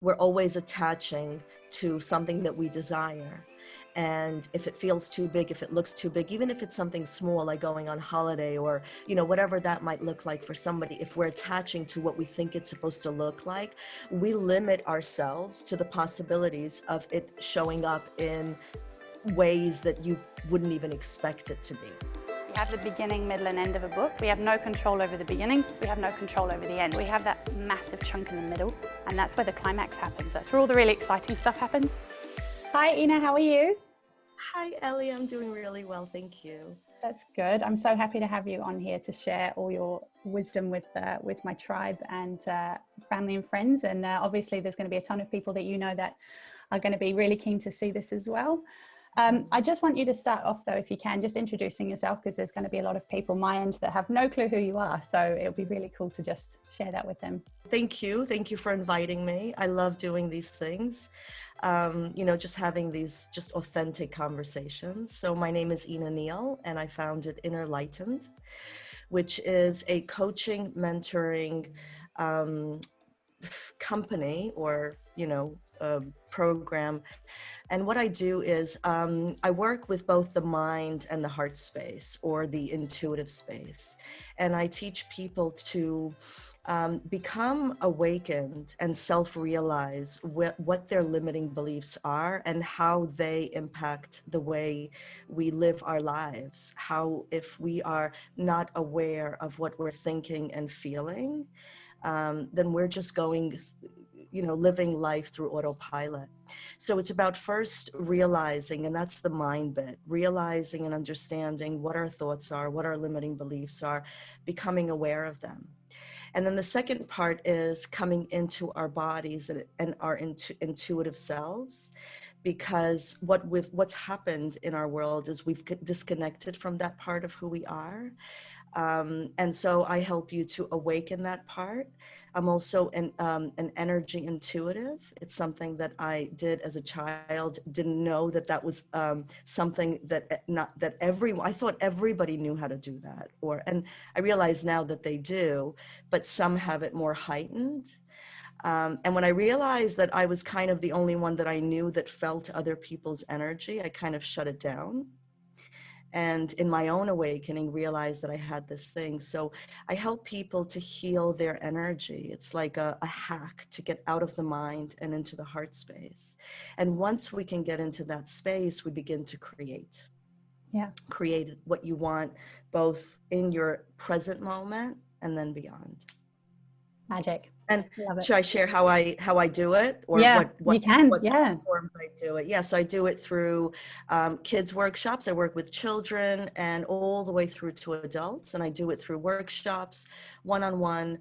we're always attaching to something that we desire. And if it feels too big, if it looks too big, even if it's something small, like going on holiday or, whatever that might look like for somebody, if we're attaching to what we think it's supposed to look like, we limit ourselves to the possibilities of it showing up in ways that you wouldn't even expect it to be. We have the beginning, middle and end of a book. We have no control over the beginning. We have no control over the end. We have that massive chunk in the middle, and that's where the climax happens. That's where all the really exciting stuff happens. Hi, Ina, how are you? Hi, Ellie. I'm doing really well, thank you. That's good. I'm so happy to have you on here to share all your wisdom with my tribe and family and friends. And obviously there's going to be a ton of people that you know that are going to be really keen to see this as well. I just want you to start off though, if you can, just introducing yourself, because there's going to be a lot of people my end that have no clue who you are. So it'll be really cool to just share that with them. Thank you. Thank you for inviting me. I love doing these things. Just having these just authentic conversations. So my name is Neal, and I founded Inner Lightened, which is a coaching, mentoring company or, program. And what I do is I work with both the mind and the heart space, or the intuitive space. And I teach people to become awakened and self-realize what their limiting beliefs are and how they impact the way we live our lives. How, if we are not aware of what we're thinking and feeling, then we're just going, living life through autopilot. So it's about first realizing, and that's the mind bit, realizing and understanding what our thoughts are, what our limiting beliefs are, becoming aware of them. And then the second part is coming into our bodies and our intuitive selves, because what's happened in our world is we've disconnected from that part of who we are. And so I help you to awaken that part. I'm also an energy intuitive. It's something that I did as a child. Didn't know that was something that I thought everybody knew how to do that, and I realize now that they do, but some have it more heightened. And when I realized that I was kind of the only one that I knew that felt other people's energy, I kind of shut it down. And in my own awakening, realized that I had this thing. So I help people to heal their energy. It's like a hack to get out of the mind and into the heart space. And once we can get into that space, we begin to create. Yeah. Create what you want, both in your present moment and then beyond. Magic. And should I share how I do it, or yeah, what you can. what Yeah. platforms I do it? Yeah, so I do it through kids workshops. I work with children and all the way through to adults, and I do it through workshops, one-on-one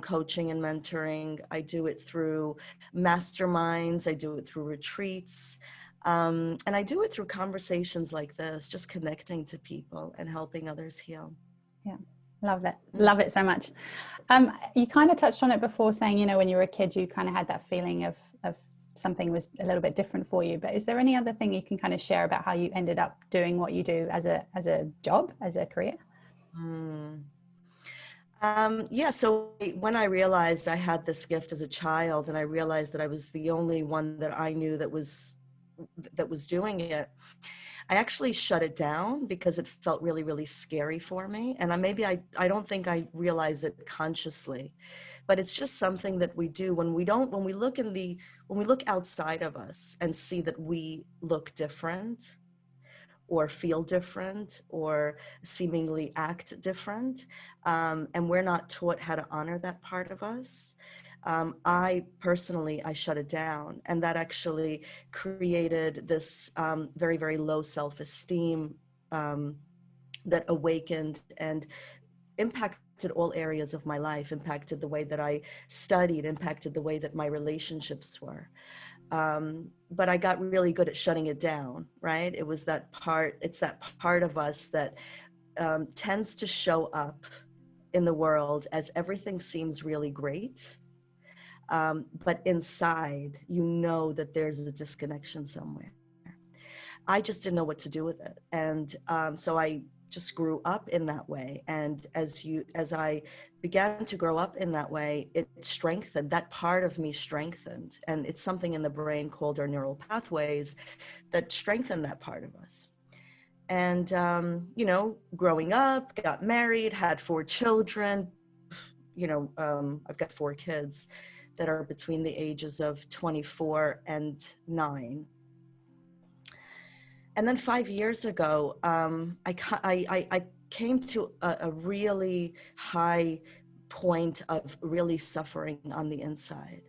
coaching and mentoring. I do it through masterminds. I do it through retreats, and I do it through conversations like this, just connecting to people and helping others heal. Yeah. Love it. Love it so much. You kind of touched on it before, saying, when you were a kid, you kind of had that feeling of something was a little bit different for you. But is there any other thing you can kind of share about how you ended up doing what you do as a job, as a career? Yeah, so when I realized I had this gift as a child, and I realized that I was the only one that I knew that was doing it, I actually shut it down because it felt really, really scary for me. And I don't think I realized it consciously, but it's just something that we do when we look outside of us and see that we look different or feel different or seemingly act different. And we're not taught how to honor that part of us. I personally shut it down, and that actually created this very, very low self-esteem that awakened and impacted all areas of my life, impacted the way that I studied, impacted the way that my relationships were. But I got really good at shutting it down, right? It's that part of us that tends to show up in the world as everything seems really great. But inside, that there's a disconnection somewhere. I just didn't know what to do with it. And so I just grew up in that way. And as I began to grow up in that way, it strengthened, that part of me strengthened. And it's something in the brain called our neural pathways that strengthen that part of us. And, growing up, got married, had 4 children, I've got 4 kids that are between the ages of 24 and 9. And then 5 years ago, I came to a really high point of really suffering on the inside.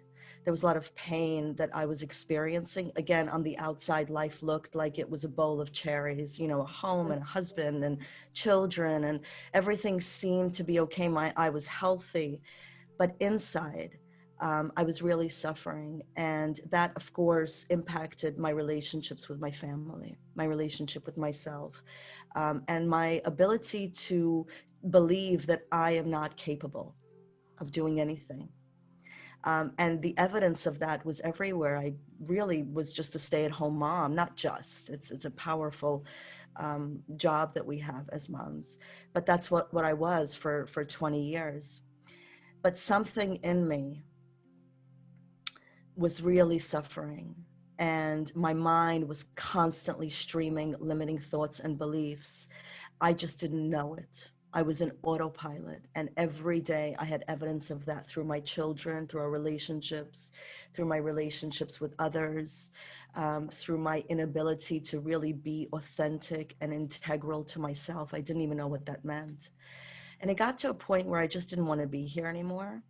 There was a lot of pain that I was experiencing. Again, on the outside, life looked like it was a bowl of cherries, a home and a husband and children, and everything seemed to be okay. I was healthy, but inside, I was really suffering. And that, of course, impacted my relationships with my family, my relationship with myself, and my ability to believe that I am not capable of doing anything. And the evidence of that was everywhere. I really was just a stay-at-home mom, not just. It's a powerful job that we have as moms, but that's what I was for 20 years. But something in me was really suffering, and my mind was constantly streaming limiting thoughts and beliefs. I just didn't know it. I was in autopilot, and every day I had evidence of that through my children, through our relationships, through my relationships with others, through my inability to really be authentic and integral to myself. I didn't even know what that meant. And it got to a point where I just didn't want to be here anymore.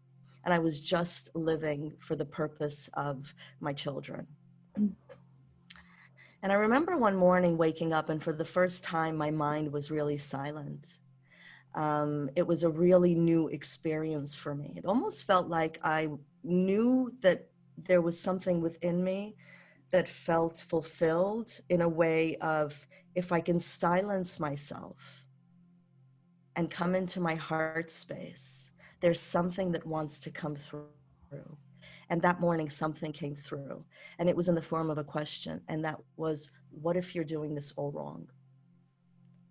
And I was just living for the purpose of my children. And I remember one morning waking up, and for the first time, my mind was really silent. It was a really new experience for me. It almost felt like I knew that there was something within me that felt fulfilled in a way of, if I can silence myself and come into my heart space, there's something that wants to come through. And that morning, something came through, and it was in the form of a question. And that was, what if you're doing this all wrong?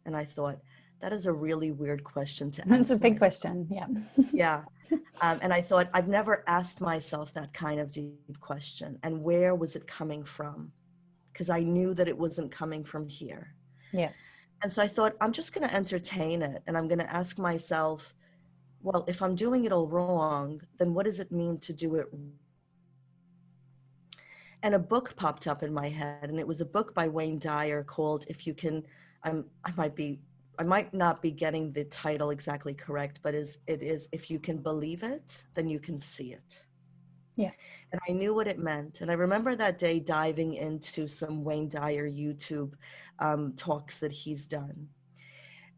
And I thought, that is a really weird question to It's a ask big myself. question. Yeah. Yeah. And I thought, I've never asked myself that kind of deep question. And where was it coming from? Because I knew that it wasn't coming from here. Yeah. And so I thought, I'm just going to entertain it. And I'm going to ask myself, well, if I'm doing it all wrong, then what does it mean to do it? And a book popped up in my head, and it was a book by Wayne Dyer called If You Can, I'm, I might be, I might not be getting the title exactly correct, but it is If You Can Believe It, Then You Can See It. Yeah. And I knew what it meant. And I remember that day diving into some Wayne Dyer YouTube talks that he's done.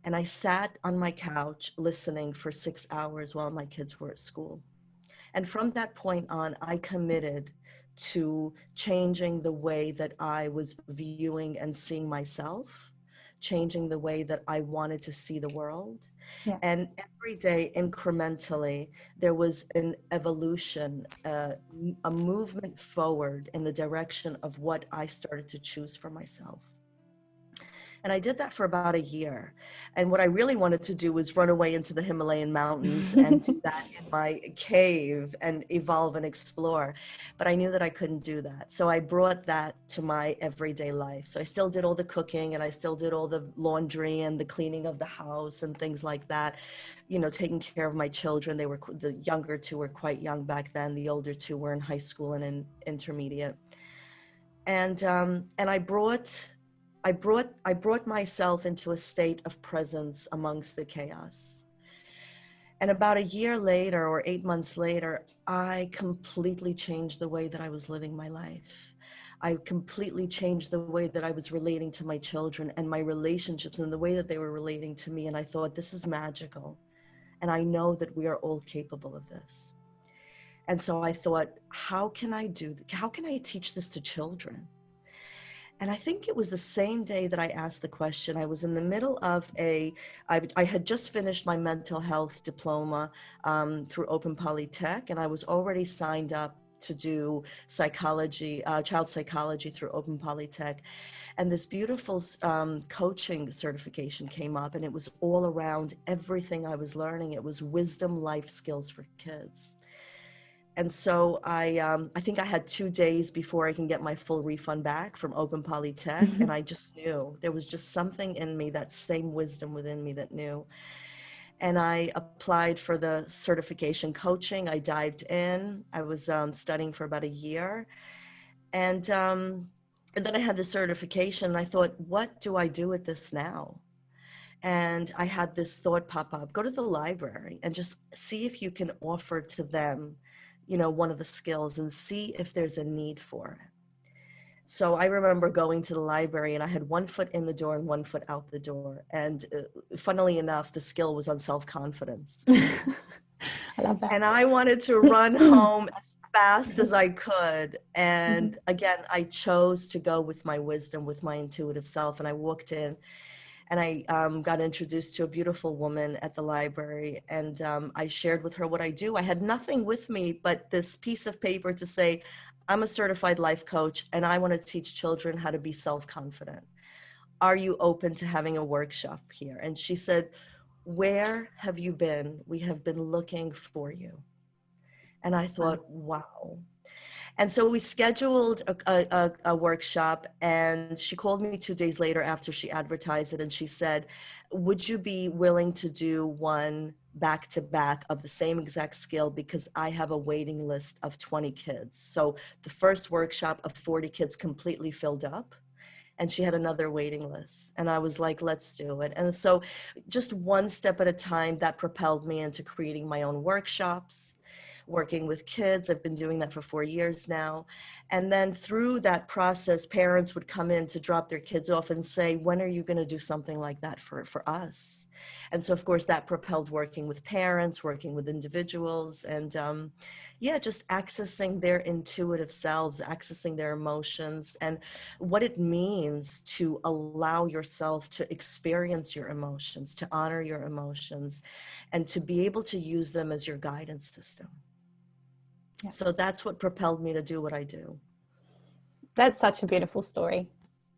And I sat on my couch listening for 6 hours while my kids were at school. And from that point on, I committed to changing the way that I was viewing and seeing myself, changing the way that I wanted to see the world. Yeah. And every day, incrementally, there was an evolution, a movement forward in the direction of what I started to choose for myself. And I did that for about a year. And what I really wanted to do was run away into the Himalayan mountains and do that in my cave and evolve and explore. But I knew that I couldn't do that. So I brought that to my everyday life. So I still did all the cooking, and I still did all the laundry and the cleaning of the house and things like that, taking care of my children. The younger two were quite young back then. The older two were in high school and in intermediate. And I brought myself into a state of presence amongst the chaos. And about a year later, or 8 months later, I completely changed the way that I was living my life. I completely changed the way that I was relating to my children and my relationships and the way that they were relating to me. And I thought, this is magical. And I know that we are all capable of this. And so I thought, how can I teach this to children? And I think it was the same day that I asked the question. I was in the middle of I had just finished my mental health diploma through Open Polytech, and I was already signed up to do psychology, child psychology through Open Polytech. And this beautiful coaching certification came up, and it was all around everything I was learning. It was wisdom life skills for kids. And so I think I had 2 days before I can get my full refund back from Open Polytech. And I just knew there was just something in me, that same wisdom within me that knew. And I applied for the certification coaching. I dived in. I was studying for about a year. And then I had the certification. And I thought, what do I do with this now? And I had this thought pop up: go to the library and just see if you can offer to them, one of the skills, and see if there's a need for it. So I remember going to the library, and I had one foot in the door and one foot out the door. And funnily enough, the skill was on self-confidence. I love that. And I wanted to run home as fast as I could. And again, I chose to go with my wisdom, with my intuitive self. And I walked in, and I got introduced to a beautiful woman at the library. And I shared with her what I do. I had nothing with me but this piece of paper to say, I'm a certified life coach, and I want to teach children how to be self-confident. Are you open to having a workshop here? And she said, where have you been? We have been looking for you. And I thought, wow. And so we scheduled a workshop, and she called me 2 days later after she advertised it, and she said, would you be willing to do one back to back of the same exact skill, because I have a waiting list of 20 kids. So the first workshop of 40 kids completely filled up, and she had another waiting list. And I was like, let's do it. And so just one step at a time, that propelled me into creating my own workshops, working with kids. I've been doing that for 4 years now. And then through that process, parents would come in to drop their kids off and say, when are you going to do something like that for us? And so, of course, that propelled working with parents, working with individuals, and just accessing their intuitive selves, accessing their emotions, and what it means to allow yourself to experience your emotions, to honor your emotions, and to be able to use them as your guidance system. Yeah. So that's what propelled me to do what I do. That's such a beautiful story.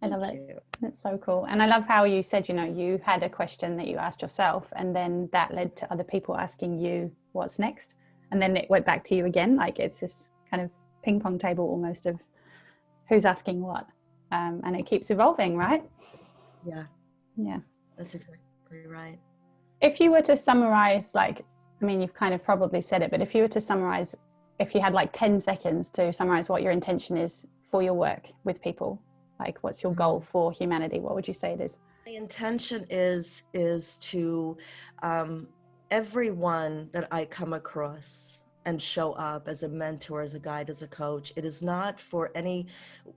I love Thank it. you. That's so cool. And I love how you said, you had a question that you asked yourself, and then that led to other people asking you what's next. And then it went back to you again. Like it's this kind of ping pong table almost of who's asking what. And it keeps evolving, right? Yeah. Yeah. That's exactly right. If you were to summarize, you've kind of probably said it, but if you were to summarize, if you had like 10 seconds to summarize what your intention is for your work with people, like what's your goal for humanity, what would you say it is? My intention is to everyone that I come across and show up as a mentor, as a guide, as a coach, it is not for in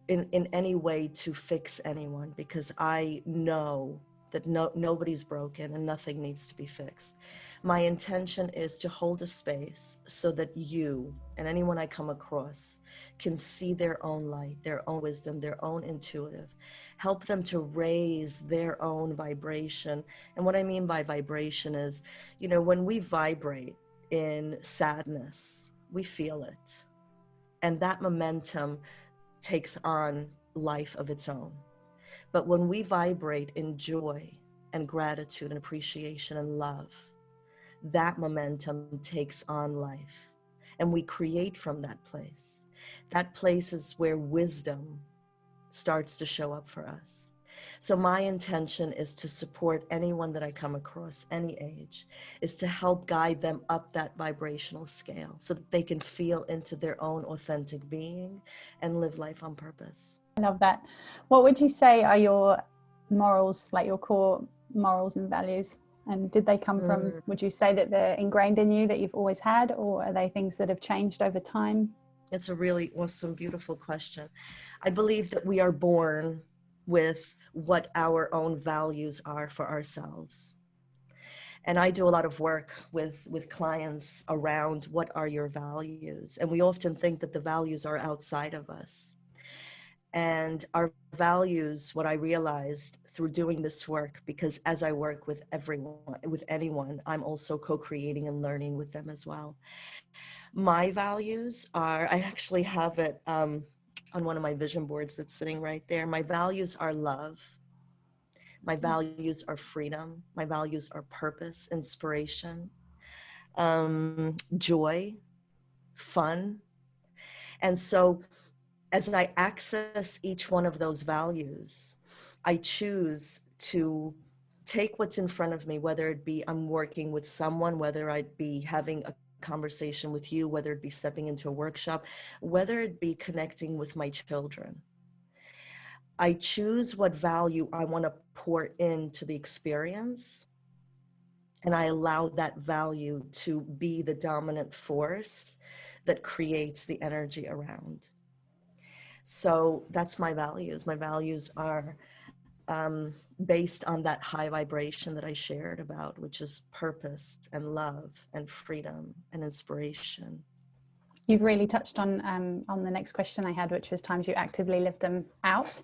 any way to fix anyone, because I know that nobody's broken and nothing needs to be fixed. My intention is to hold a space so that you and anyone I come across can see their own light, their own wisdom, their own intuitive, help them to raise their own vibration. And what I mean by vibration is, when we vibrate in sadness, we feel it. And that momentum takes on life of its own. But when we vibrate in joy and gratitude and appreciation and love, that momentum takes on life. And we create from that place. That place is where wisdom starts to show up for us. So my intention is to support anyone that I come across, any age, is to help guide them up that vibrational scale so that they can feel into their own authentic being and live life on purpose. I love that. What would you say are your morals, like your core morals and values? And did they come from, would you say that they're ingrained in you, that you've always had, or are they things that have changed over time? It's a really awesome, beautiful question. I believe that we are born with what our own values are for ourselves. And I do a lot of work with clients around what are your values. And we often think that the values are outside of us. And our values, what I realized through doing this work, because as I work with everyone, with anyone, I'm also co-creating and learning with them as well. My values are, I actually have it on one of my vision boards that's sitting right there. My values are love. My values are freedom. My values are purpose, inspiration, joy, fun. And so as I access each one of those values, I choose to take what's in front of me, whether it be I'm working with someone, whether I'd be having a conversation with you, whether it be stepping into a workshop, whether it be connecting with my children. I choose what value I want to pour into the experience, and I allow that value to be the dominant force that creates the energy around. So that's my values. My values are based on that high vibration that I shared about, which is purpose and love and freedom and inspiration. You've really touched on the next question I had, which was times you actively live them out.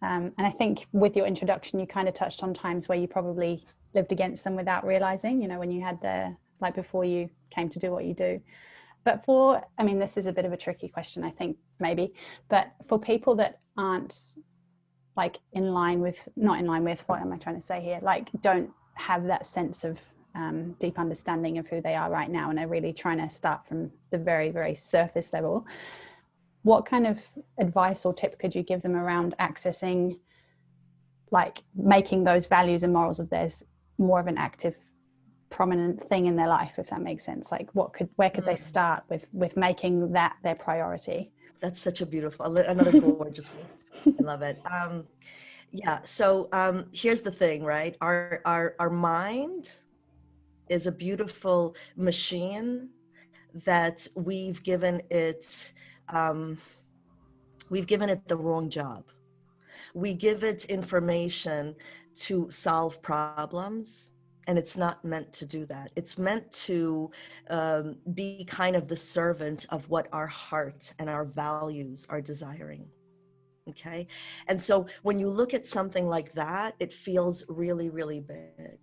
And I think with your introduction, you kind of touched on times where you probably lived against them without realizing, you know, when you had the, like before you came to do what you do. But for, I mean, this is a bit of a tricky question, I think, maybe, but for people that aren't like in line with, not in line with, what am I trying to say here? Like, don't have that sense of deep understanding of who they are right now, and are really trying to start from the very, very surface level. What kind of advice or tip could you give them around accessing, like making those values and morals of theirs more of an active, prominent thing in their life, if that makes sense? Like, where could they start with making that their priority? That's such a beautiful, another gorgeous one. I love it. Yeah. So here's the thing, right? Our mind is a beautiful machine that um, we've given it the wrong job. We give it information to solve problems, and it's not meant to do that. It's meant to be kind of the servant of what our heart and our values are desiring. Okay. And so when you look at something like that, it feels really, really big.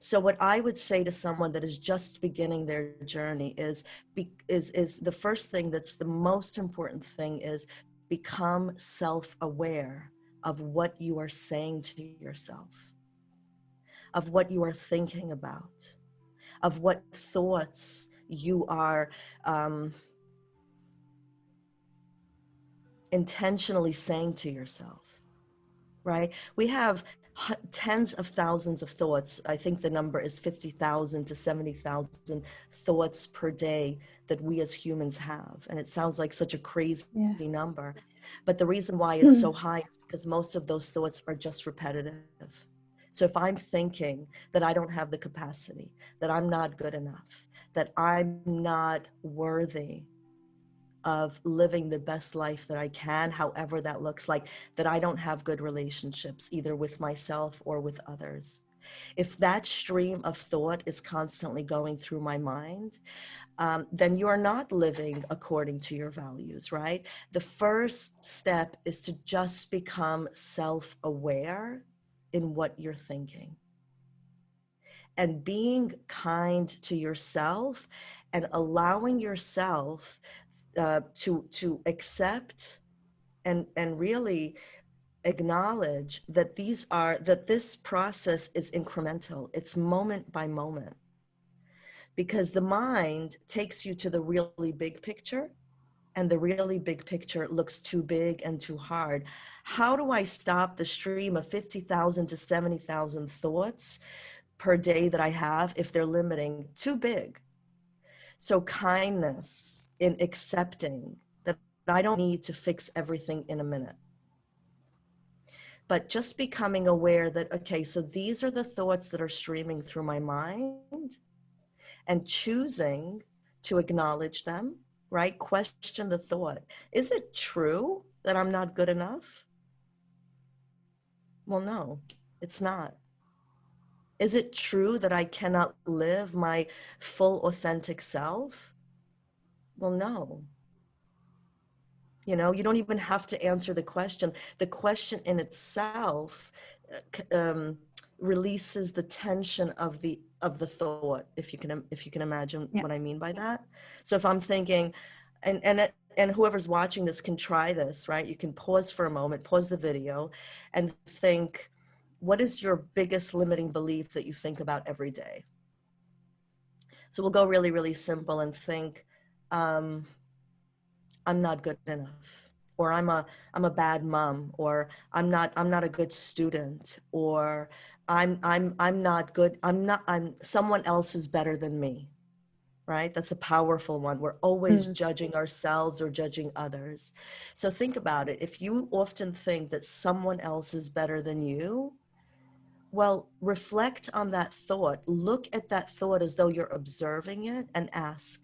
So what I would say to someone that is just beginning their journey is the first thing that's the most important thing is become self-aware of what you are saying to yourself, of what you are thinking about, of what thoughts you are intentionally saying to yourself, right? We have tens of thousands of thoughts. I think the number is 50,000 to 70,000 thoughts per day that we as humans have. And it sounds like such a crazy Yeah. number. But the reason why it's so high is because most of those thoughts are just repetitive. So if I'm thinking that I don't have the capacity, that I'm not good enough, that I'm not worthy of living the best life that I can, however that looks like, that I don't have good relationships, either with myself or with others. If that stream of thought is constantly going through my mind, then you are not living according to your values, right? The first step is to just become self-aware in what you're thinking and being kind to yourself and allowing yourself to accept and really acknowledge that this process is incremental. It's moment by moment, because the mind takes you to the really big picture, and the really big picture looks too big and too hard. How do I stop the stream of 50,000 to 70,000 thoughts per day that I have if they're limiting? Too big. So kindness in accepting that I don't need to fix everything in a minute, but just becoming aware that, okay, so these are the thoughts that are streaming through my mind, and choosing to acknowledge them, right? Question the thought. Is it true that I'm not good enough? Well, no, it's not. Is it true that I cannot live my full authentic self? Well, no. You know, you don't even have to answer the question. The question in itself uh, um, releases the tension of the thought, if you can imagine Yeah. what I mean by that. So if I'm thinking, and whoever's watching this can try this, right? You can pause for a moment, pause the video, and think, what is your biggest limiting belief that you think about every day? So we'll go really, really simple and think, um, I'm not good enough, or I'm a bad mom, or I'm not a good student, or I'm not good. I'm someone else is better than me, right? That's a powerful one. We're always Mm. judging ourselves or judging others. So think about it. If you often think that someone else is better than you, well, reflect on that thought. Look at that thought as though you're observing it and ask,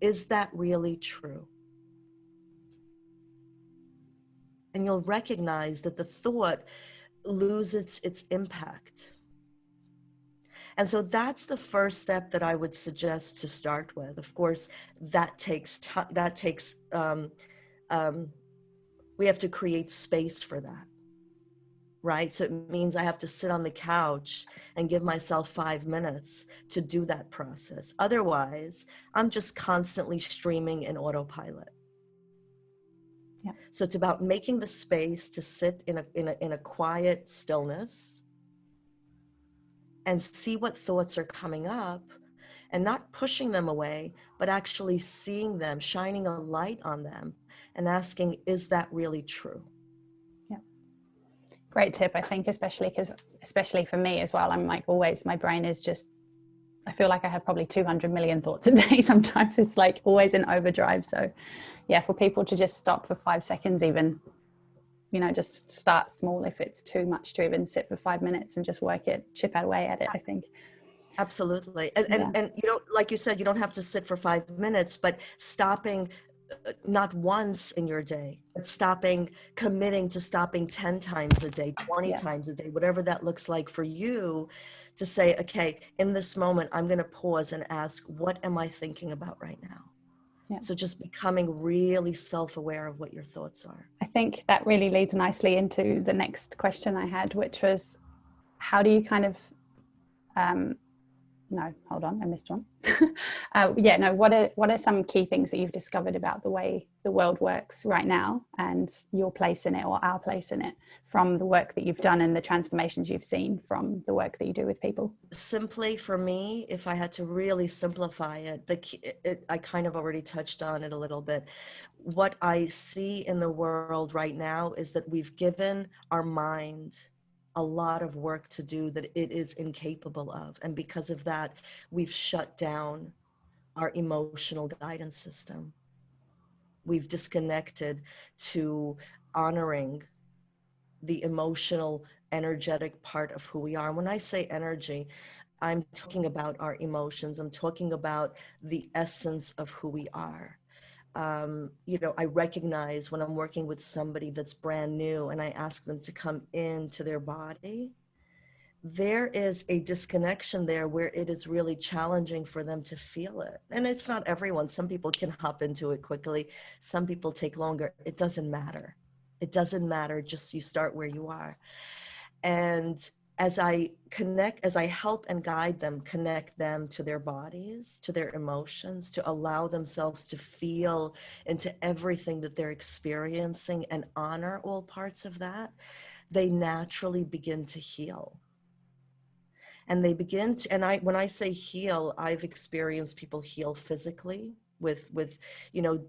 is that really true? And you'll recognize that the thought loses its impact. And so that's the first step that I would suggest to start with. Of course, that takes time. That takes um, we have to create space for that, right? So it means I have to sit on the couch and give myself 5 minutes to do that process. Otherwise, I'm just constantly streaming in autopilot. Yeah. So it's about making the space to sit in a quiet stillness and see what thoughts are coming up, and not pushing them away, but actually seeing them, shining a light on them, and asking, is that really true? Yeah. Great tip, I think, especially for me as well. I'm like always, my brain is just, I feel like I have probably 200 million thoughts a day. Sometimes it's like always in overdrive. So yeah, for people to just stop for 5 seconds, even, just start small. If it's too much to even sit for 5 minutes and just work it, chip away at it, I think. Absolutely. And, and, Yeah. and you don't, like you said, you don't have to sit for 5 minutes, but stopping not once in your day, but committing to stopping 10 times a day, 20 Yeah. times a day, whatever that looks like for you, to say, okay, in this moment, I'm going to pause and ask, what am I thinking about right now? Yeah. So just becoming really self-aware of what your thoughts are. I think that really leads nicely into the next question I had, which was, how do you kind of, no, hold on, I missed one. Yeah, no, what are some key things that you've discovered about the way the world works right now, and your place in it, or our place in it, from the work that you've done and the transformations you've seen from the work that you do with people? Simply for me, if I had to really simplify it, I kind of already touched on it a little bit. What I see in the world right now is that we've given our mind a lot of work to do that it is incapable of. And because of that, we've shut down our emotional guidance system. We've disconnected to honoring the emotional, energetic part of who we are. And when I say energy, I'm talking about our emotions. I'm talking about the essence of who we are. I recognize when I'm working with somebody that's brand new and I ask them to come into their body, there is a disconnection there where it is really challenging for them to feel it. And it's not everyone. Some people can hop into it quickly. Some people take longer. It doesn't matter. It doesn't matter. Just you start where you are. And as I help and guide them, connect them to their bodies, to their emotions, to allow themselves to feel into everything that they're experiencing and honor all parts of that, they naturally begin to heal. And they begin to, and when I say heal, I've experienced people heal physically with you know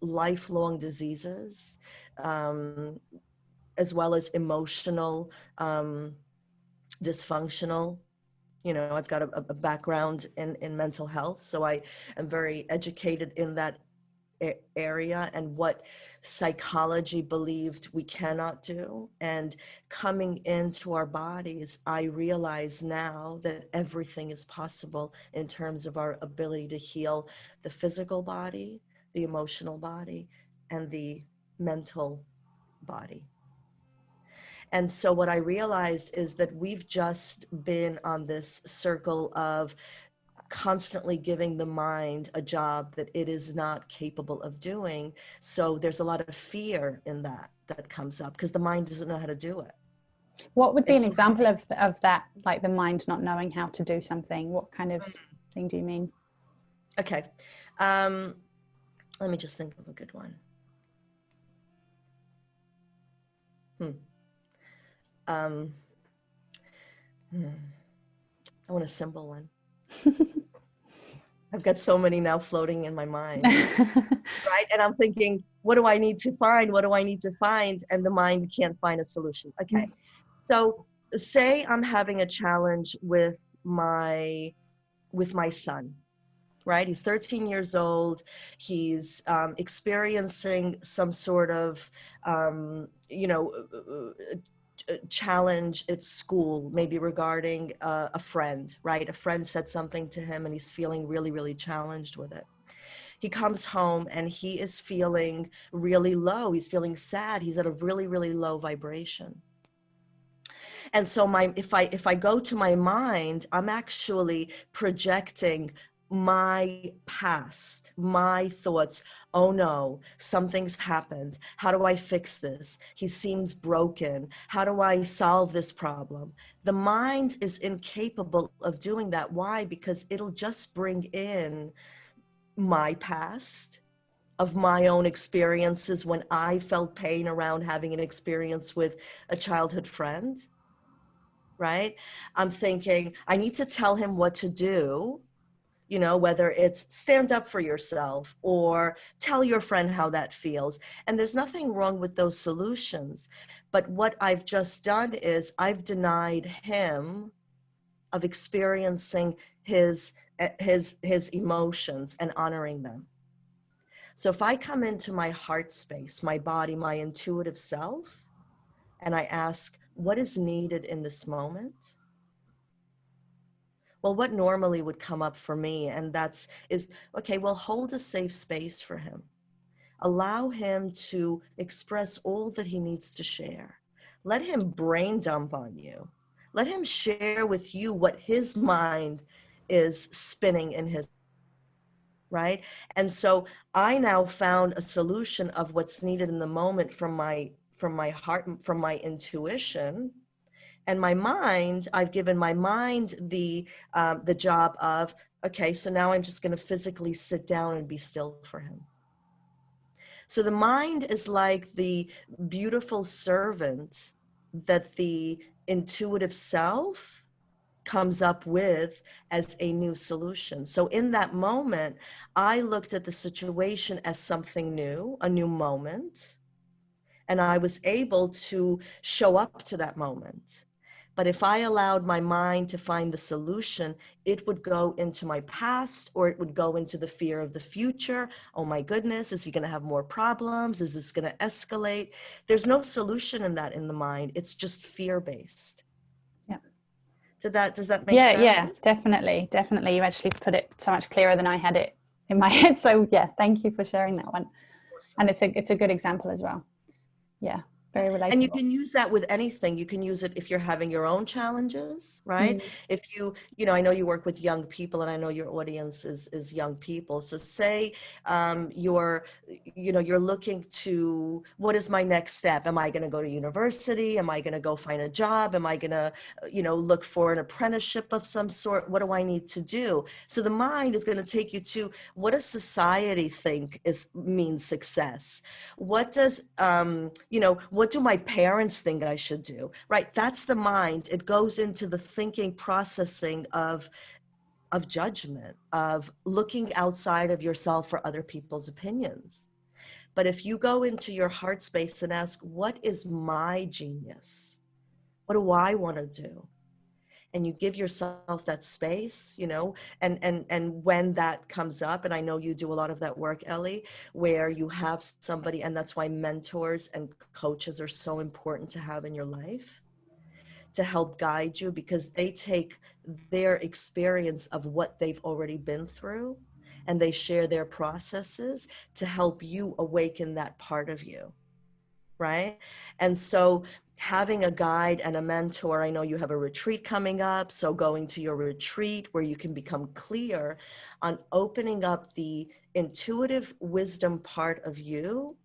lifelong diseases, um, as well as emotional, dysfunctional. I've got a background in mental health, so I am very educated in that area and what psychology believed we cannot do. And coming into our bodies, I realize now that everything is possible in terms of our ability to heal the physical body, the emotional body, and the mental body. And so what I realized is that we've just been on this circle of constantly giving the mind a job that it is not capable of doing. So there's a lot of fear in that comes up because the mind doesn't know how to do it. What would be an It's example of that, like the mind not knowing how to do something? What kind of thing do you mean? okay. Um, Let me just think of a good one. Hmm. Um, hmm. I want a simple one. I've got so many now floating in my mind, right? And I'm thinking, what do I need to find? What do I need to find? And the mind can't find a solution. Okay. So say I'm having a challenge my with my son, right? He's 13 years old. He's experiencing some sort of, challenge at school, maybe regarding a friend, right? A friend said something to him and he's feeling really, really challenged with it. He comes home and he is feeling really low. He's feeling sad. He's at a really, really low vibration. And so if I go to my mind, I'm actually projecting my past, my thoughts. Oh no, something's happened. How do I fix this? He seems broken. How do I solve this problem? The mind is incapable of doing that. Why? Because it'll just bring in my past, of my own experiences when I felt pain around having an experience with a childhood friend, right? I'm thinking, I need to tell him what to do, whether it's stand up for yourself or tell your friend how that feels. And there's nothing wrong with those solutions. But what I've just done is I've denied him of experiencing his emotions and honoring them. So if I come into my heart space, my body, my intuitive self, and I ask, what is needed in this moment? Well, what normally would come up for me, and is okay, well, hold a safe space for him. Allow him to express all that he needs to share. Let him brain dump on you. Let him share with you what his mind is spinning in his, right? And so I now found a solution of what's needed in the moment from my heart, from my intuition. And my mind, I've given my mind the job of, okay, so now I'm just going to physically sit down and be still for him. So the mind is like the beautiful servant that the intuitive self comes up with as a new solution. So in that moment, I looked at the situation as something new, a new moment, and I was able to show up to that moment. But if I allowed my mind to find the solution, it would go into my past, or it would go into the fear of the future. Oh my goodness, is he going to have more problems? Is this going to escalate? There's no solution in that in the mind. It's just fear-based. Yeah. Does that make Yeah, yeah, sense? definitely. Definitely. You actually put it so much clearer than I had it in my head. So yeah, thank you for sharing that one. And Awesome. it's a good example as well. Yeah, very And you relatable. can use that with anything. You can use it if you're having your own challenges, right? Mm. If I know you work with young people, and I know your audience is young people. So say you're looking to, what is my next step? Am I going to go to university? Am I going to go find a job? Am I going to, look for an apprenticeship of some sort? What do I need to do? So the mind is going to take you to, what does society think means success? What does what do my parents think I should do, right? That's the mind. It goes into the thinking, processing of judgment, of looking outside of yourself for other people's opinions. But if you go into your heart space and ask, what is my genius? What do I want to do? And you give yourself that space, and when that comes up, and I know you do a lot of that work, Ellie, where you have somebody, and that's why mentors and coaches are so important to have in your life, to help guide you, because they take their experience of what they've already been through, and they share their processes to help you awaken that part of you, right? And so having a guide and a mentor, I know you have a retreat coming up, so going to your retreat where you can become clear on opening up the intuitive wisdom part of you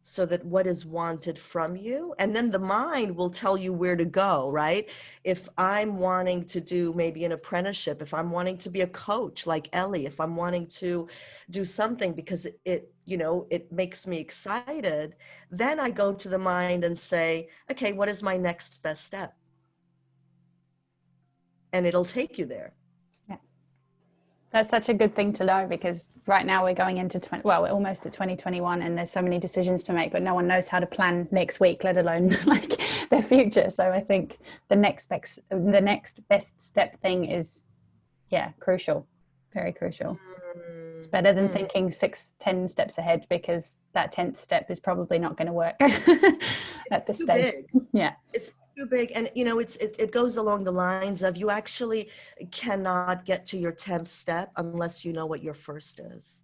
so that what is wanted from you, and then the mind will tell you where to go, right? If I'm wanting to do maybe an apprenticeship, if I'm wanting to be a coach like Ellie, if I'm wanting to do something because it makes me excited, then I go to the mind and say, okay, what is my next best step? And it'll take you there. Yeah. That's such a good thing to know, because right now we're going into we're almost at 2021, and there's so many decisions to make, but no one knows how to plan next week, let alone like their future. So I think the next best step thing is, yeah, crucial, very crucial. It's better than thinking 6-10 steps ahead, because that 10th step is probably not going to work at It's this too stage. big. Yeah. It's too big. And, it goes along the lines of, you actually cannot get to your 10th step unless you know what your first is.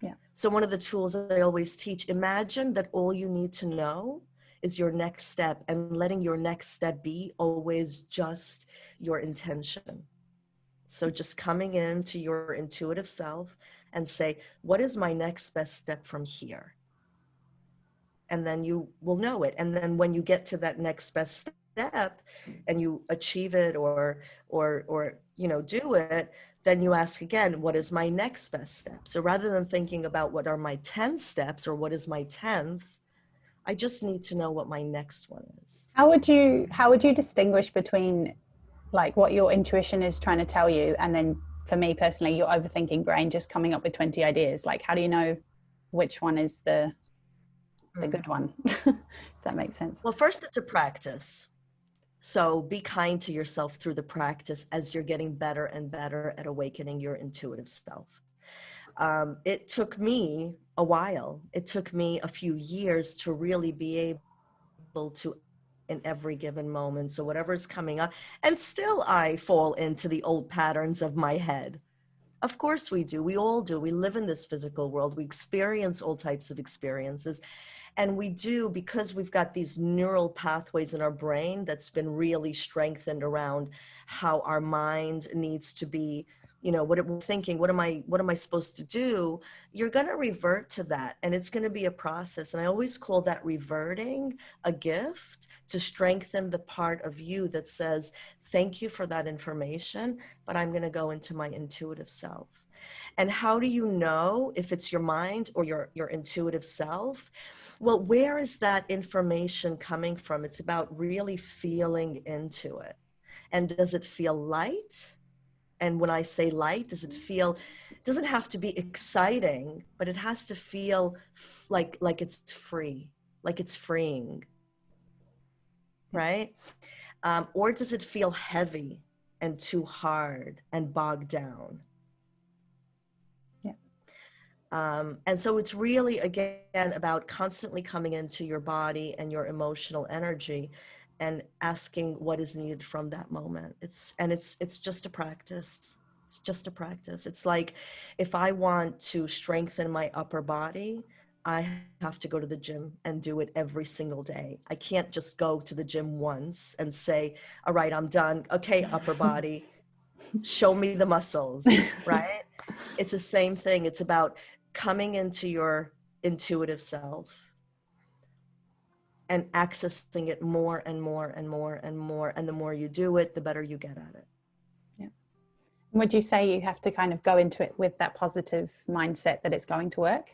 Yeah. So one of the tools I always teach, imagine that all you need to know is your next step, and letting your next step be always just your intention. So just coming into your intuitive self and say, what is my next best step from here? And then you will know it. And then when you get to that next best step and you achieve it, or do it, then you ask again, what is my next best step? So rather than thinking about what are my 10 steps or what is my 10th, I just need to know what my next one is. How would you distinguish between like what your intuition is trying to tell you, and then, for me personally, your overthinking brain just coming up with 20 ideas? Like, how do you know which one is the good one? If that makes sense. Well, first, it's a practice. So be kind to yourself through the practice as you're getting better and better at awakening your intuitive self. It took me a while. It took me a few years to really be able to, in every given moment. So whatever's coming up, and still I fall into the old patterns of my head. Of course we do. We all do. We live in this physical world. We experience all types of experiences. And we do, because we've got these neural pathways in our brain that's been really strengthened around how our mind needs to be, what we're thinking, what am I supposed to do? You're going to revert to that, and it's going to be a process. And I always call that reverting a gift to strengthen the part of you that says, thank you for that information, but I'm going to go into my intuitive self. And how do you know if it's your mind or your intuitive self? Well, where is that information coming from? It's about really feeling into it. And does it feel light? And when I say light, it doesn't have to be exciting, but it has to feel like it's free, like it's freeing, right? Or does it feel heavy and too hard and bogged down? Yeah. And so it's really, again, about constantly coming into your body and your emotional energy and asking what is needed from that moment. It's just a practice. It's just a practice. It's like, if I want to strengthen my upper body, I have to go to the gym and do it every single day. I can't just go to the gym once and say, all right, I'm done. Okay, upper body, show me the muscles, right? It's the same thing. It's about coming into your intuitive self and accessing it more and more and more and more. And the more you do it, the better you get at it. Yeah. Would you say you have to kind of go into it with that positive mindset that it's going to work?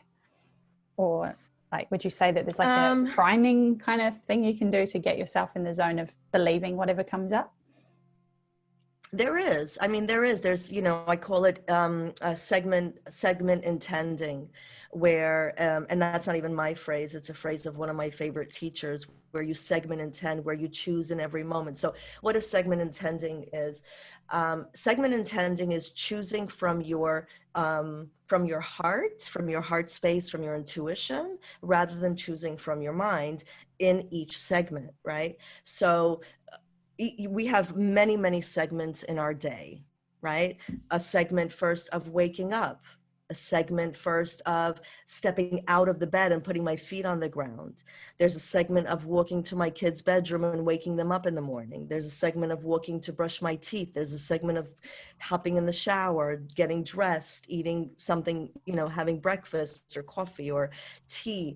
Or like, would you say that there's like a priming kind of thing you can do to get yourself in the zone of believing whatever comes up? There is. I mean, there's, I call it a segment intending, where, and that's not even my phrase. It's a phrase of one of my favorite teachers, where you segment intend, where you choose in every moment. So what a segment intending is, segment intending is choosing from your heart, from your heart space, from your intuition, rather than choosing from your mind in each segment, right? So we have many, many segments in our day, right? A segment first of waking up, a segment first of stepping out of the bed and putting my feet on the ground. There's a segment of walking to my kid's bedroom and waking them up in the morning. There's a segment of walking to brush my teeth. There's a segment of hopping in the shower, getting dressed, eating something, having breakfast or coffee or tea.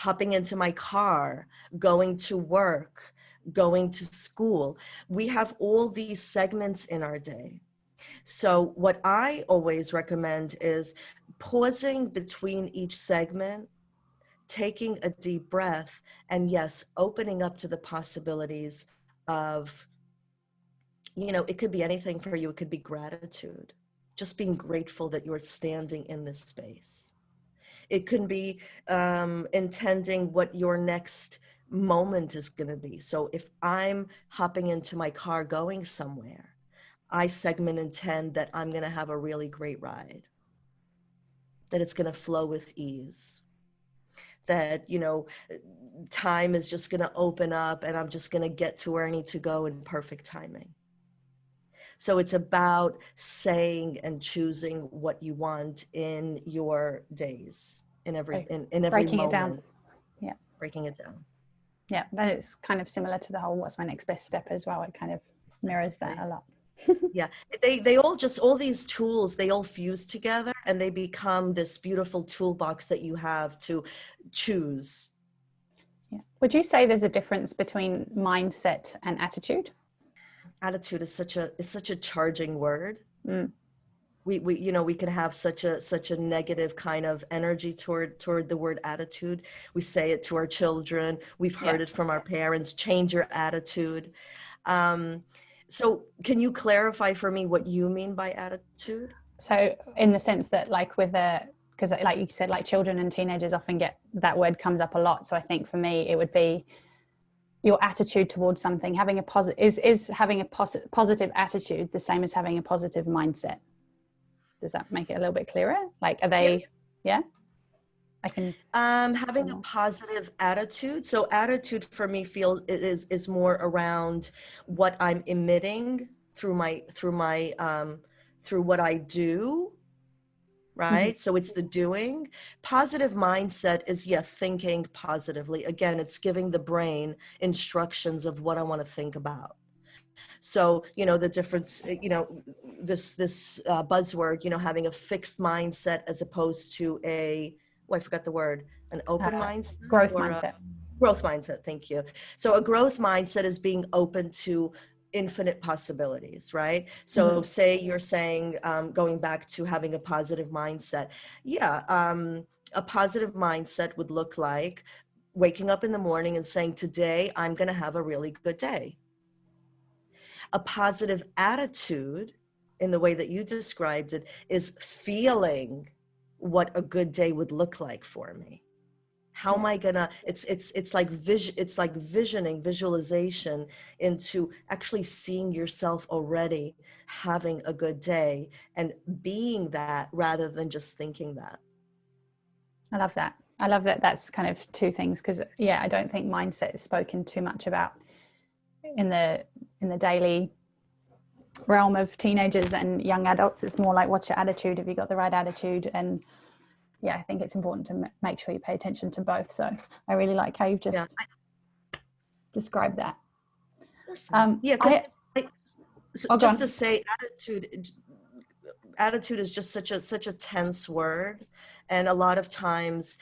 hopping into my car, going to work, going to school. We have all these segments in our day. So what I always recommend is pausing between each segment, taking a deep breath, and yes, opening up to the possibilities of, it could be anything for you. It could be gratitude, just being grateful that you're standing in this space. It could be intending what your next moment is going to be. So if I'm hopping into my car going somewhere, I segment intend that I'm going to have a really great ride, that it's going to flow with ease, that, time is just going to open up and I'm just going to get to where I need to go in perfect timing. So it's about saying and choosing what you want in your days, So in every breaking it down. moment, Yeah. breaking it down. Yeah. That is kind of similar to the whole what's my next best step as well. It kind of mirrors that a lot. Yeah, they all these tools, they all fuse together and they become this beautiful toolbox that you have to choose. Yeah. Would you say there's a difference between mindset and attitude? Attitude is such a charging word. Mm. We can have such a negative kind of energy toward the word attitude. We say it to our children. We've Yeah. heard it from our parents. Change your attitude. Um, so can you clarify for me what you mean by attitude? So in the sense that like with the, because like you said, like children and teenagers often get that word comes up a lot. So I think for me, it would be your attitude towards something, having a positive, is having a positive attitude the same as having a positive mindset? Does that make it a little bit clearer? Like, are Yeah. they, yeah, I can. Having a positive attitude. So attitude for me feels is more around what I'm emitting through what I do, Mm-hmm. right? So it's the doing. Positive mindset is, yeah, thinking positively. Again, it's giving the brain instructions of what I want to think about. So, the difference, this buzzword, having a fixed mindset as opposed to I forgot the word, an open mindset Growth or a mindset. growth mindset. Thank you. So a growth mindset is being open to infinite possibilities, right? So Mm-hmm. say you're saying, going back to having a positive mindset. Yeah. A positive mindset would look like waking up in the morning and saying, today I'm going to have a really good day. A positive attitude, in the way that you described it, is feeling what a good day would look like for me. How am Yeah. I gonna, it's like visualization into actually seeing yourself already having a good day and being that rather than just thinking that. I love that. I love that. That's kind of two things, because yeah, I don't think mindset is spoken too much about in the daily realm of teenagers and young adults. It's more like, what's your attitude? Have you got the right attitude? And yeah, I think it's important to make sure you pay attention to both. So I really like how you've Yeah. just described that. Awesome. Yeah, because I so oh, go just to on. say, attitude is just such a tense word, and a lot of times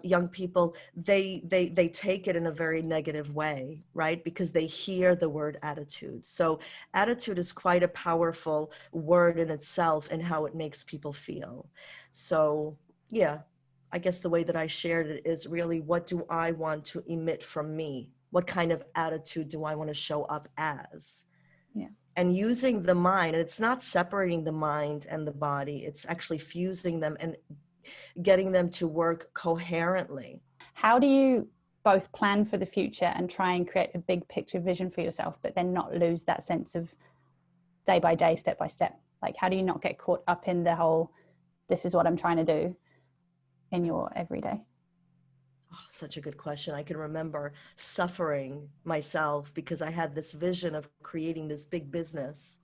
young people, they take it in a very negative way, right? Because they hear the word attitude. So attitude is quite a powerful word in itself and how it makes people feel. So yeah, I guess the way that I shared it is really, what do I want to emit from me? What kind of attitude do I want to show up as? Yeah. And using the mind, and it's not separating the mind and the body, it's actually fusing them and getting them to work coherently. How do you both plan for the future and try and create a big picture vision for yourself, but then not lose that sense of day by day, step by step? Like, how do you not get caught up in the whole, this is what I'm trying to do in your everyday? Oh, such a good question. I can remember suffering myself because I had this vision of creating this big business,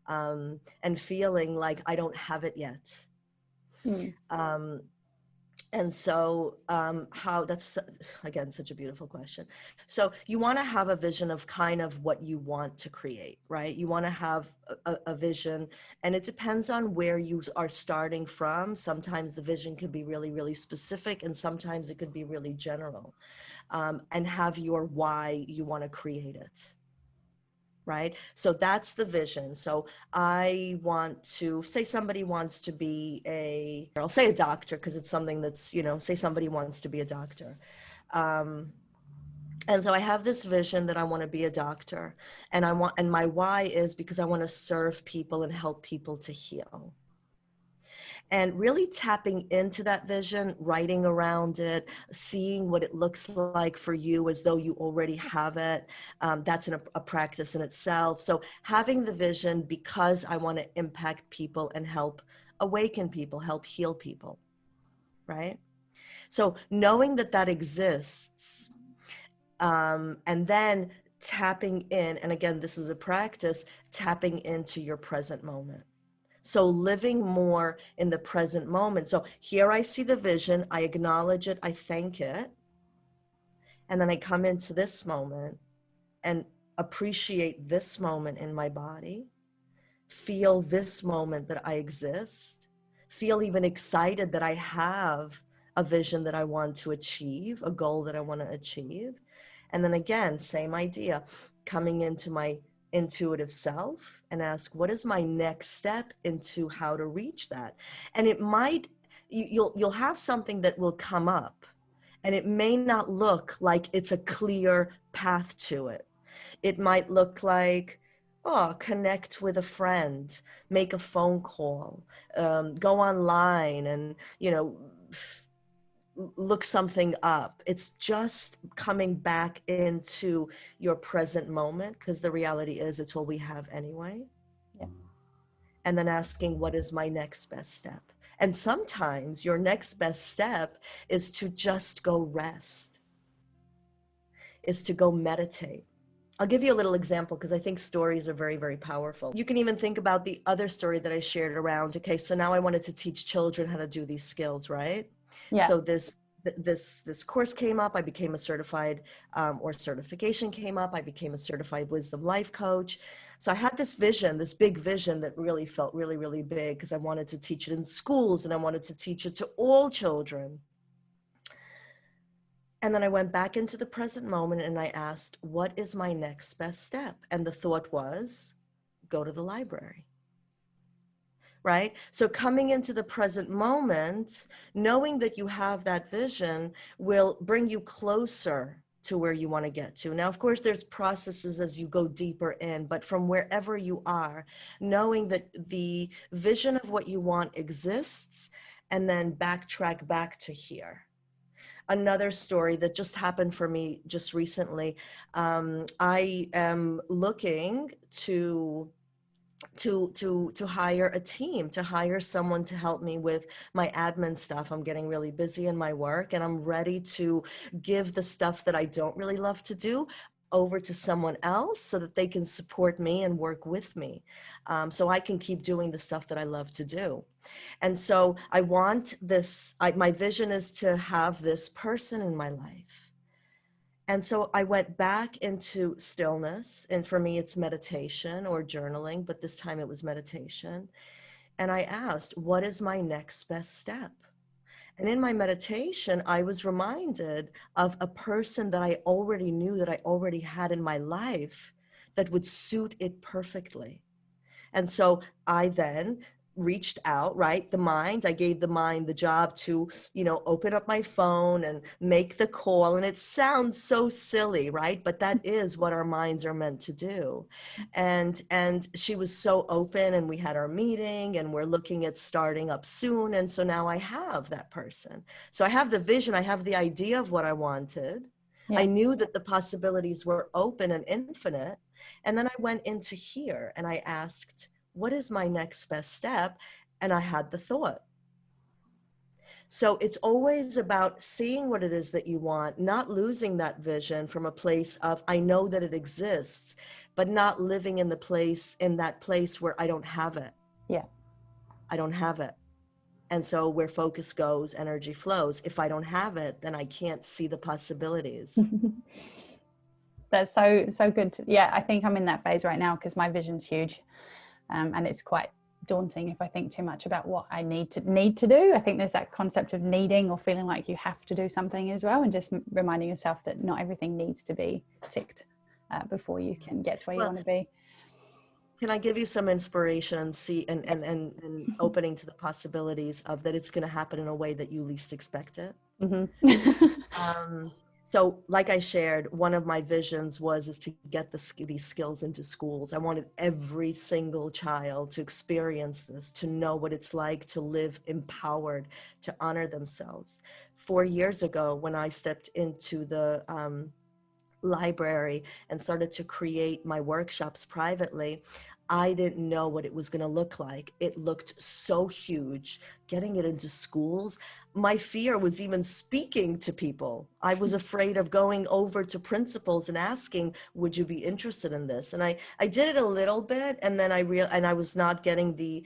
and feeling like I don't have it yet. Mm. Um, And so, how that's again such a beautiful question. So, you want to have a vision of kind of what you want to create, right? You want to have a vision, and it depends on where you are starting from. Sometimes the vision could be really, really specific, and sometimes it could be really general, and have your why you want to create it. Right. So that's the vision. So I want to say somebody wants to be I'll say a doctor because it's something that's, say somebody wants to be a doctor. Um, and so I have this vision that I want to be a doctor, and my why is because I want to serve people and help people to heal, and really tapping into that vision, writing around it, seeing what it looks like for you as though you already have it. That's a practice in itself. So having the vision because I want to impact people and help awaken people, help heal people, right? So knowing that that exists, and then tapping in, and again, this is a practice, tapping into your present moment. So living more in the present moment. So here I see the vision, I acknowledge it, I thank it, and then I come into this moment and appreciate this moment in my body, feel this moment that I exist, feel even excited that I have a vision that I want to achieve, a goal that I want to achieve. And then again, same idea, coming into my intuitive self and ask, what is my next step into how to reach that? And it might, you'll have something that will come up, and it may not look like it's a clear path to it. It might look like, oh, connect with a friend, make a phone call, go online and, look something up. It's just coming back into your present moment, because the reality is it's all we have anyway. Yeah. And then asking, what is my next best step? And sometimes your next best step is to just go rest, is to go meditate. I'll give you a little example because I think stories are very, very powerful. You can even think about the other story that I shared around. Okay, so now I wanted to teach children how to do these skills, right? Yeah. So this course came up. I became a certified, or certification came up. I became a certified wisdom life coach. So I had this vision, this big vision that really felt really, really big because I wanted to teach it in schools and I wanted to teach it to all children. And then I went back into the present moment and I asked, what is my next best step? And the thought was, go to the library, right? So coming into the present moment, knowing that you have that vision will bring you closer to where you want to get to. Now, of course, there's processes as you go deeper in, but from wherever you are, knowing that the vision of what you want exists, and then backtrack back to here. Another story that just happened for me just recently. I am looking to hire a team, to hire someone to help me with my admin stuff. I'm getting really busy in my work, and I'm ready to give the stuff that I don't really love to do over to someone else so that they can support me and work with me, so I can keep doing the stuff that I love to do. And so I want this, my vision is to have this person in my life. And so I went back into stillness. And for me, it's meditation or journaling, but this time it was meditation. And I asked, what is my next best step? And in my meditation, I was reminded of a person that I already knew, that I already had in my life, that would suit it perfectly. And so I then reached out, right? I gave the mind the job to, open up my phone and make the call. And it sounds so silly, right? But that is what our minds are meant to do. And she was so open, and we had our meeting, and we're looking at starting up soon. And so now I have that person. So I have the vision, I have the idea of what I wanted. I Yeah. knew that the possibilities were open and infinite. And then I went into here and I asked, what is my next best step? And I had the thought. So it's always about seeing what it is that you want, not losing that vision from a place of, I know that it exists, but not living in that place where I don't have it. Yeah. I don't have it. And so where focus goes, energy flows. If I don't have it, then I can't see the possibilities. That's so good. Yeah, I think I'm in that phase right now because my vision's huge, and it's quite daunting if I think too much about what I need to do. I think there's that concept of needing or feeling like you have to do something as well, and just reminding yourself that not everything needs to be ticked before you can get to where you Well, want to be. can I give you some inspiration and see and opening to the possibilities of that it's going to happen in a way that you least expect it? Mm-hmm. Um, so like I shared, one of my visions is to get these skills into schools. I wanted every single child to experience this, to know what it's like to live empowered, to honor themselves. 4 years ago, when I stepped into the library and started to create my workshops privately, I didn't know what it was going to look like. It looked so huge. Getting it into schools, my fear was even speaking to people. I was afraid of going over to principals and asking, would you be interested in this? And I did it a little bit, and then I was not getting the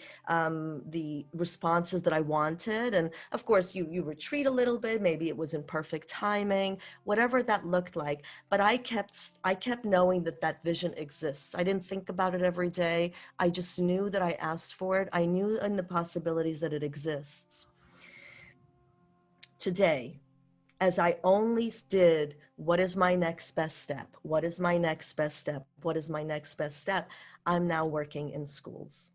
responses that I wanted. And of course, you retreat a little bit. Maybe it was in perfect timing, whatever that looked like. But I kept knowing that that vision exists. I didn't think about it every day. I just knew that I asked for it. I knew in the possibilities that it exists. Today, as I only did, what is my next best step? What is my next best step? What is my next best step? I'm now working in schools.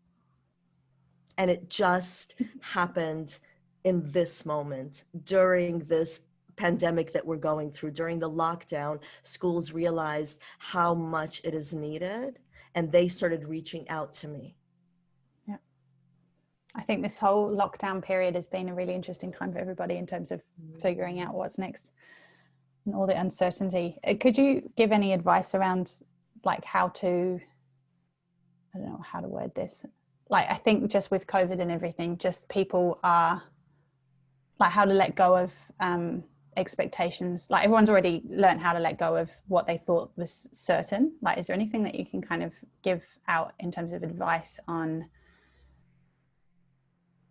And it just happened in this moment during this pandemic that we're going through. During the lockdown, schools realized how much it is needed, and they started reaching out to me. Yeah. I think this whole lockdown period has been a really interesting time for everybody in terms of figuring out what's next and all the uncertainty. Could you give any advice around like how to, I don't know how to word this. Like, I think just with COVID and everything, just people are like how to let go of expectations. Like everyone's already learned how to let go of what they thought was certain. Like, is there anything that you can kind of give out in terms of advice on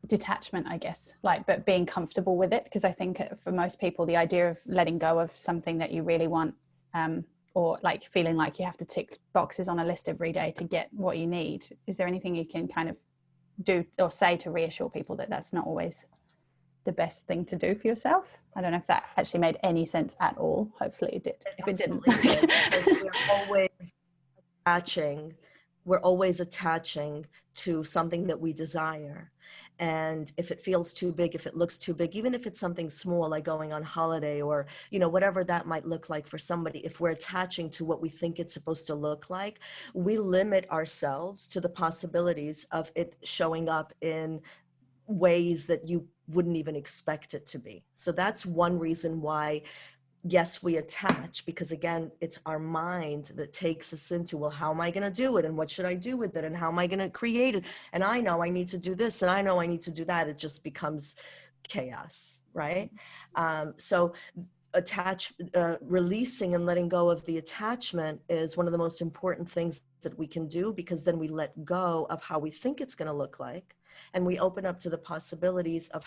detachment, I guess, like, but being comfortable with it? Because I think for most people, the idea of letting go of something that you really want, or like feeling like you have to tick boxes on a list every day to get what you need. Is there anything you can kind of do or say to reassure people that that's not always the best thing to do for yourself? I don't know if that actually made any sense at all. Hopefully it did. It If it didn't, absolutely did, because we're always attaching to something that we desire. And if it feels too big, if it looks too big, even if it's something small like going on holiday or whatever that might look like for somebody, if we're attaching to what we think it's supposed to look like, we limit ourselves to the possibilities of it showing up in ways that you wouldn't even expect it to be. So that's one reason why, yes, we attach, because again, it's our mind that takes us into, well, how am I going to do it? And what should I do with it? And how am I going to create it? And I know I need to do this, and I know I need to do that. It just becomes chaos, right? So releasing and letting go of the attachment is one of the most important things that we can do, because then we let go of how we think it's going to look like, and we open up to the possibilities of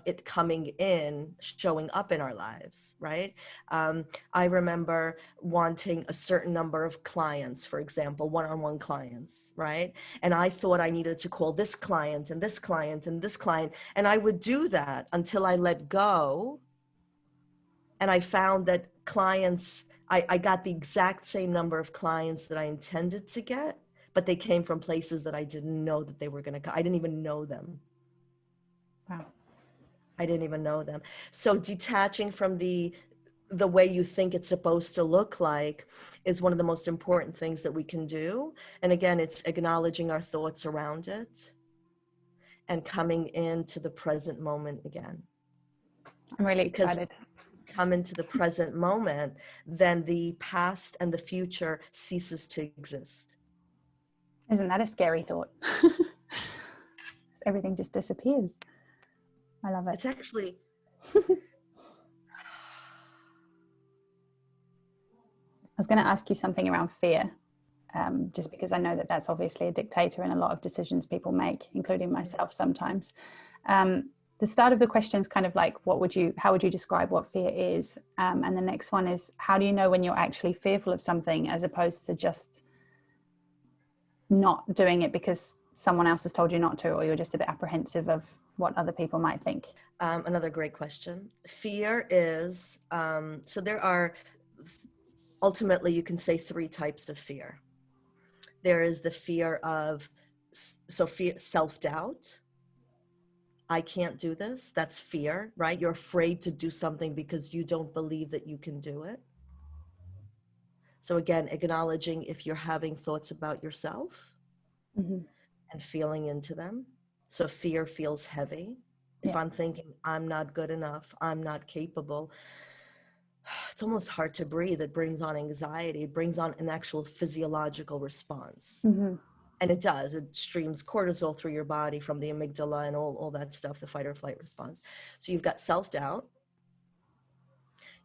it coming in, showing up in our lives, right? I remember wanting a certain number of clients, for example, one-on-one clients, right? And I thought I needed to call this client and this client and this client, and I would do that until I let go. And I found that I got the exact same number of clients that I intended to get, but they came from places that I didn't know that they were going to. I didn't even know them. wow. I didn't even know them. So detaching from the way you think it's supposed to look like is one of the most important things that we can do. And again, it's acknowledging our thoughts around it and coming into the present moment again. I'm really Because excited. come into the present moment, then the past and the future ceases to exist. Isn't that a scary thought? Everything just disappears. I love it. It's actually, I was going to ask you something around fear. just because I know that that's obviously a dictator in a lot of decisions people make, including myself sometimes. The start of the question is kind of like, how would you describe what fear is? And the next one is, how do you know when you're actually fearful of something as opposed to just not doing it because someone else has told you not to, or you're just a bit apprehensive of what other people might think? Another great question. Fear is, so there are, ultimately, you can say three types of fear. There is the fear of, self-doubt. I can't do this. That's fear, right? You're afraid to do something because you don't believe that you can do it. So again, acknowledging if you're having thoughts about yourself Mm-hmm. and feeling into them. So fear feels heavy. If Yeah. I'm thinking I'm not good enough, I'm not capable, it's almost hard to breathe. It brings on anxiety. It brings on an actual physiological response. Mm-hmm. And it does. It streams cortisol through your body from the amygdala and all that stuff, the fight or flight response. So you've got self-doubt.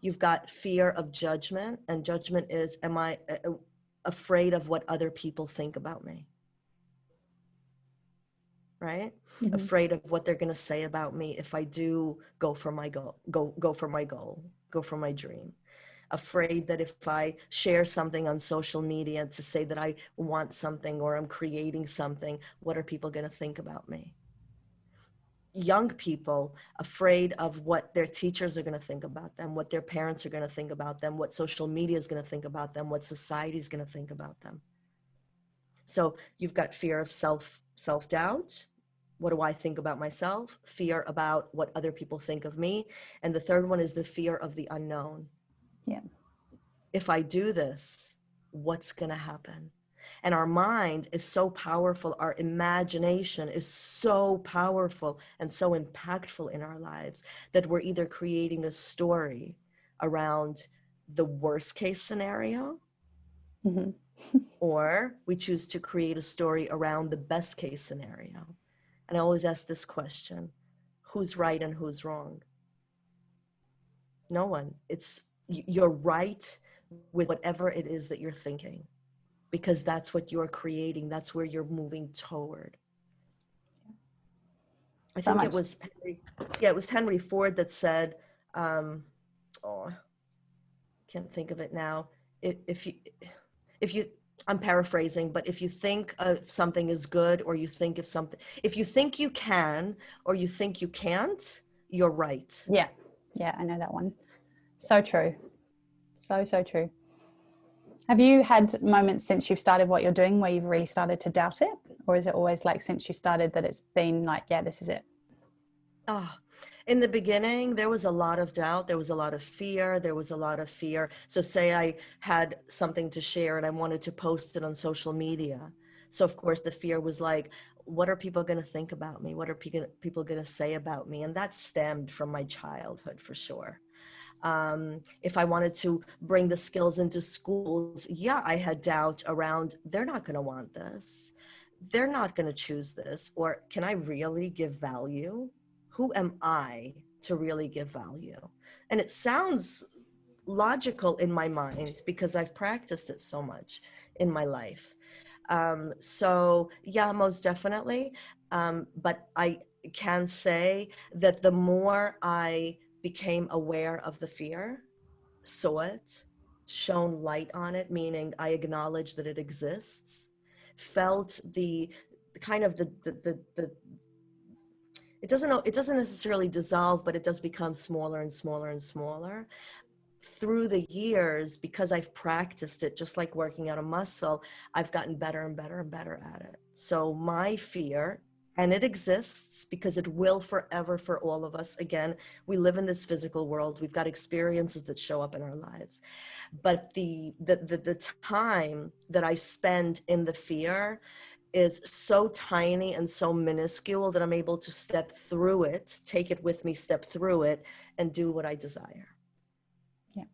You've got fear of judgment. And judgment is, am I afraid of what other people think about me? Right? Mm-hmm. Afraid of what they're going to say about me if I do go for my goal, go for my goal, go for my dream. Afraid that if I share something on social media to say that I want something or I'm creating something, what are people going to think about me? Young people afraid of what their teachers are going to think about them, what their parents are going to think about them, what social media is going to think about them, what society is going to think about them. So you've got fear of self-doubt. What do I think about myself? Fear about what other people think of me. And the third one is the fear of the unknown. Yeah. If I do this, what's going to happen? And our mind is so powerful. Our imagination is so powerful and so impactful in our lives that we're either creating a story around the worst case scenario, Mm-hmm. or we choose to create a story around the best case scenario. And I always ask this question: who's right and who's wrong? No one. You're right with whatever it is that you're thinking, because that's what you're creating. That's where you're moving toward. I So think it much. was it was Henry Ford that said, oh, can't think of it now. If you, I'm paraphrasing, but if you think of something is good, or you think of something, if you think you can, or you think you can't, you're right. Yeah. Yeah, I know that one. So true. So true. Have you had moments since you've started what you're doing where you've really started to doubt it? Or is it always like since you started that it's been like, yeah, this is it? Oh, in the beginning, there was a lot of doubt. There was a lot of fear. There was a lot of fear. So say I had something to share and I wanted to post it on social media. So of course the fear was like, what are people going to think about me? What are people going to say about me? And that stemmed from my childhood for sure. If I wanted to bring the skills into schools, yeah, I had doubt around, they're not going to want this. They're not going to choose this. Or can I really give value? Who am I to really give value? And it sounds logical in my mind because I've practiced it so much in my life. So yeah, most definitely. But I can say that the more I became aware of the fear, saw it, shone light on it, meaning I acknowledged that it exists, felt the kind of the it doesn't necessarily dissolve, but it does become smaller and smaller and smaller. Through the years, because I've practiced it, just like working out a muscle, I've gotten better and better and better at it. So my fear, and it exists because it will forever for all of us. Again, we live in this physical world. We've got experiences that show up in our lives. But the time that I spend in the fear is so tiny and so minuscule that I'm able to step through it, take it with me, step through it, and do what I desire. Yeah.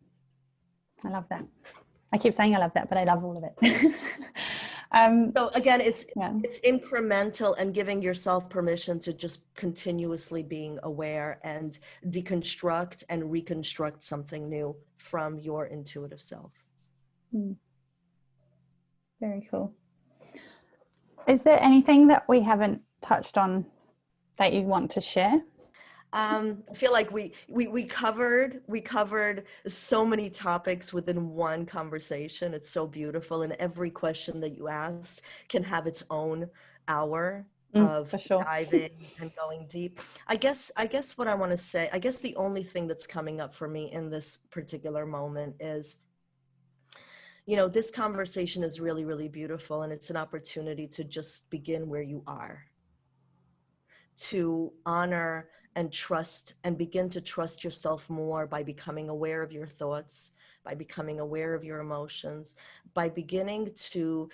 I love that. I keep saying I love that, but I love all of it. So again, Yeah. it's incremental and giving yourself permission to just continuously being aware and deconstruct and reconstruct something new from your intuitive self. Mm. Very cool. Is there anything that we haven't touched on that you want to share? I feel like we covered so many topics within one conversation. It's so beautiful, and every question that you asked can have its own hour of For sure. diving and going deep. I guess what I want to say, I guess the only thing that's coming up for me in this particular moment is, this conversation is really, really beautiful, and it's an opportunity to just begin where you are, to honor and trust and begin to trust yourself more by becoming aware of your thoughts, by becoming aware of your emotions, by beginning to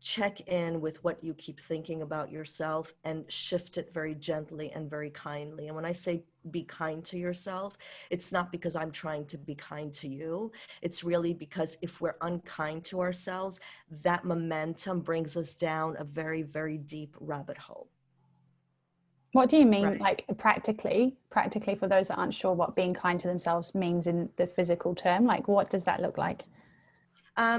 check in with what you keep thinking about yourself and shift it very gently and very kindly. And when I say be kind to yourself, it's not because I'm trying to be kind to you. It's really because if we're unkind to ourselves, that momentum brings us down a very, very deep rabbit hole. What do you mean, Right. like practically for those that aren't sure what being kind to themselves means in the physical term? Like, what does that look like?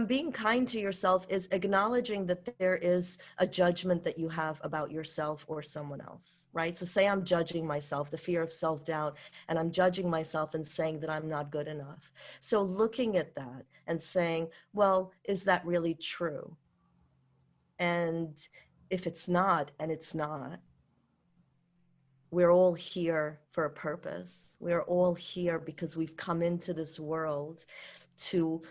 Being kind to yourself is acknowledging that there is a judgment that you have about yourself or someone else, right? So say I'm judging myself, the fear of self-doubt, and I'm judging myself and saying that I'm not good enough. So looking at that and saying, well, is that really true? And if it's not, and it's not, we're all here for a purpose. We're all here because we've come into this world to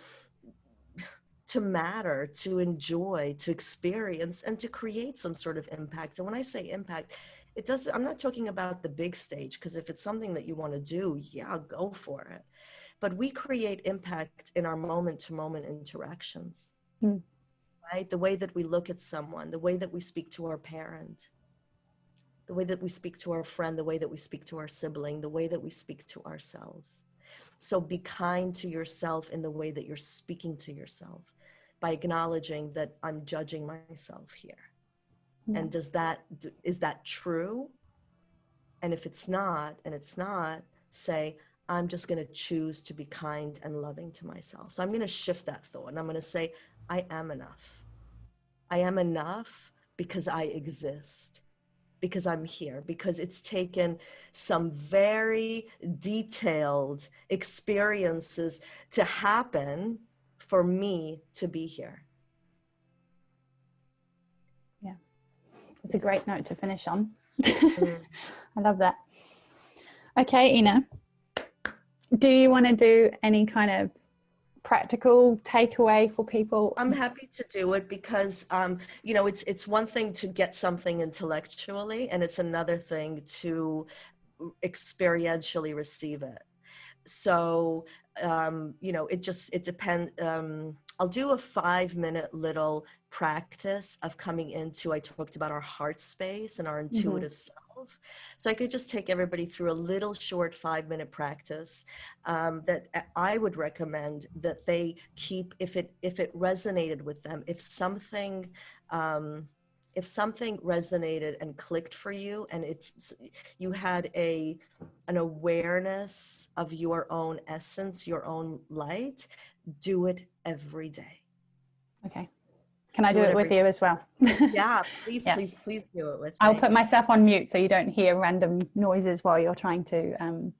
matter, to enjoy, to experience, and to create some sort of impact. And when I say impact, it does, I'm not talking about the big stage, because if it's something that you want to do, yeah, go for it. But we create impact in our moment to moment interactions, Mm. right? The way that we look at someone, the way that we speak to our parent, the way that we speak to our friend, the way that we speak to our sibling, the way that we speak to ourselves. So be kind to yourself in the way that you're speaking to yourself, by acknowledging that I'm judging myself here. Yeah. And is that true? And if it's not, say, I'm just going to choose to be kind and loving to myself. So I'm going to shift that thought, and I'm going to say, I am enough. I am enough because I exist, because I'm here, because it's taken some very detailed experiences to happen for me to be here. Yeah. It's a Yeah. great note to finish on. Mm. I love that. Okay, Ina, do you want to do any kind of practical takeaway for people? I'm happy to do it because, it's one thing to get something intellectually, and it's another thing to experientially receive it. So it depends. I'll do a 5-minute little practice of coming into, I talked about our heart space and our Mm-hmm. intuitive self. So I could just take everybody through a little short 5-minute practice, that I would recommend that they keep, if it resonated with them, um, if something resonated and clicked for you, and you had an awareness of your own essence, your own light, do it every day. Okay. Can I do Do it it with every day. you as well? Yeah, please, Yeah. please, please do it with I'll me. put myself on mute so you don't hear random noises while you're trying to go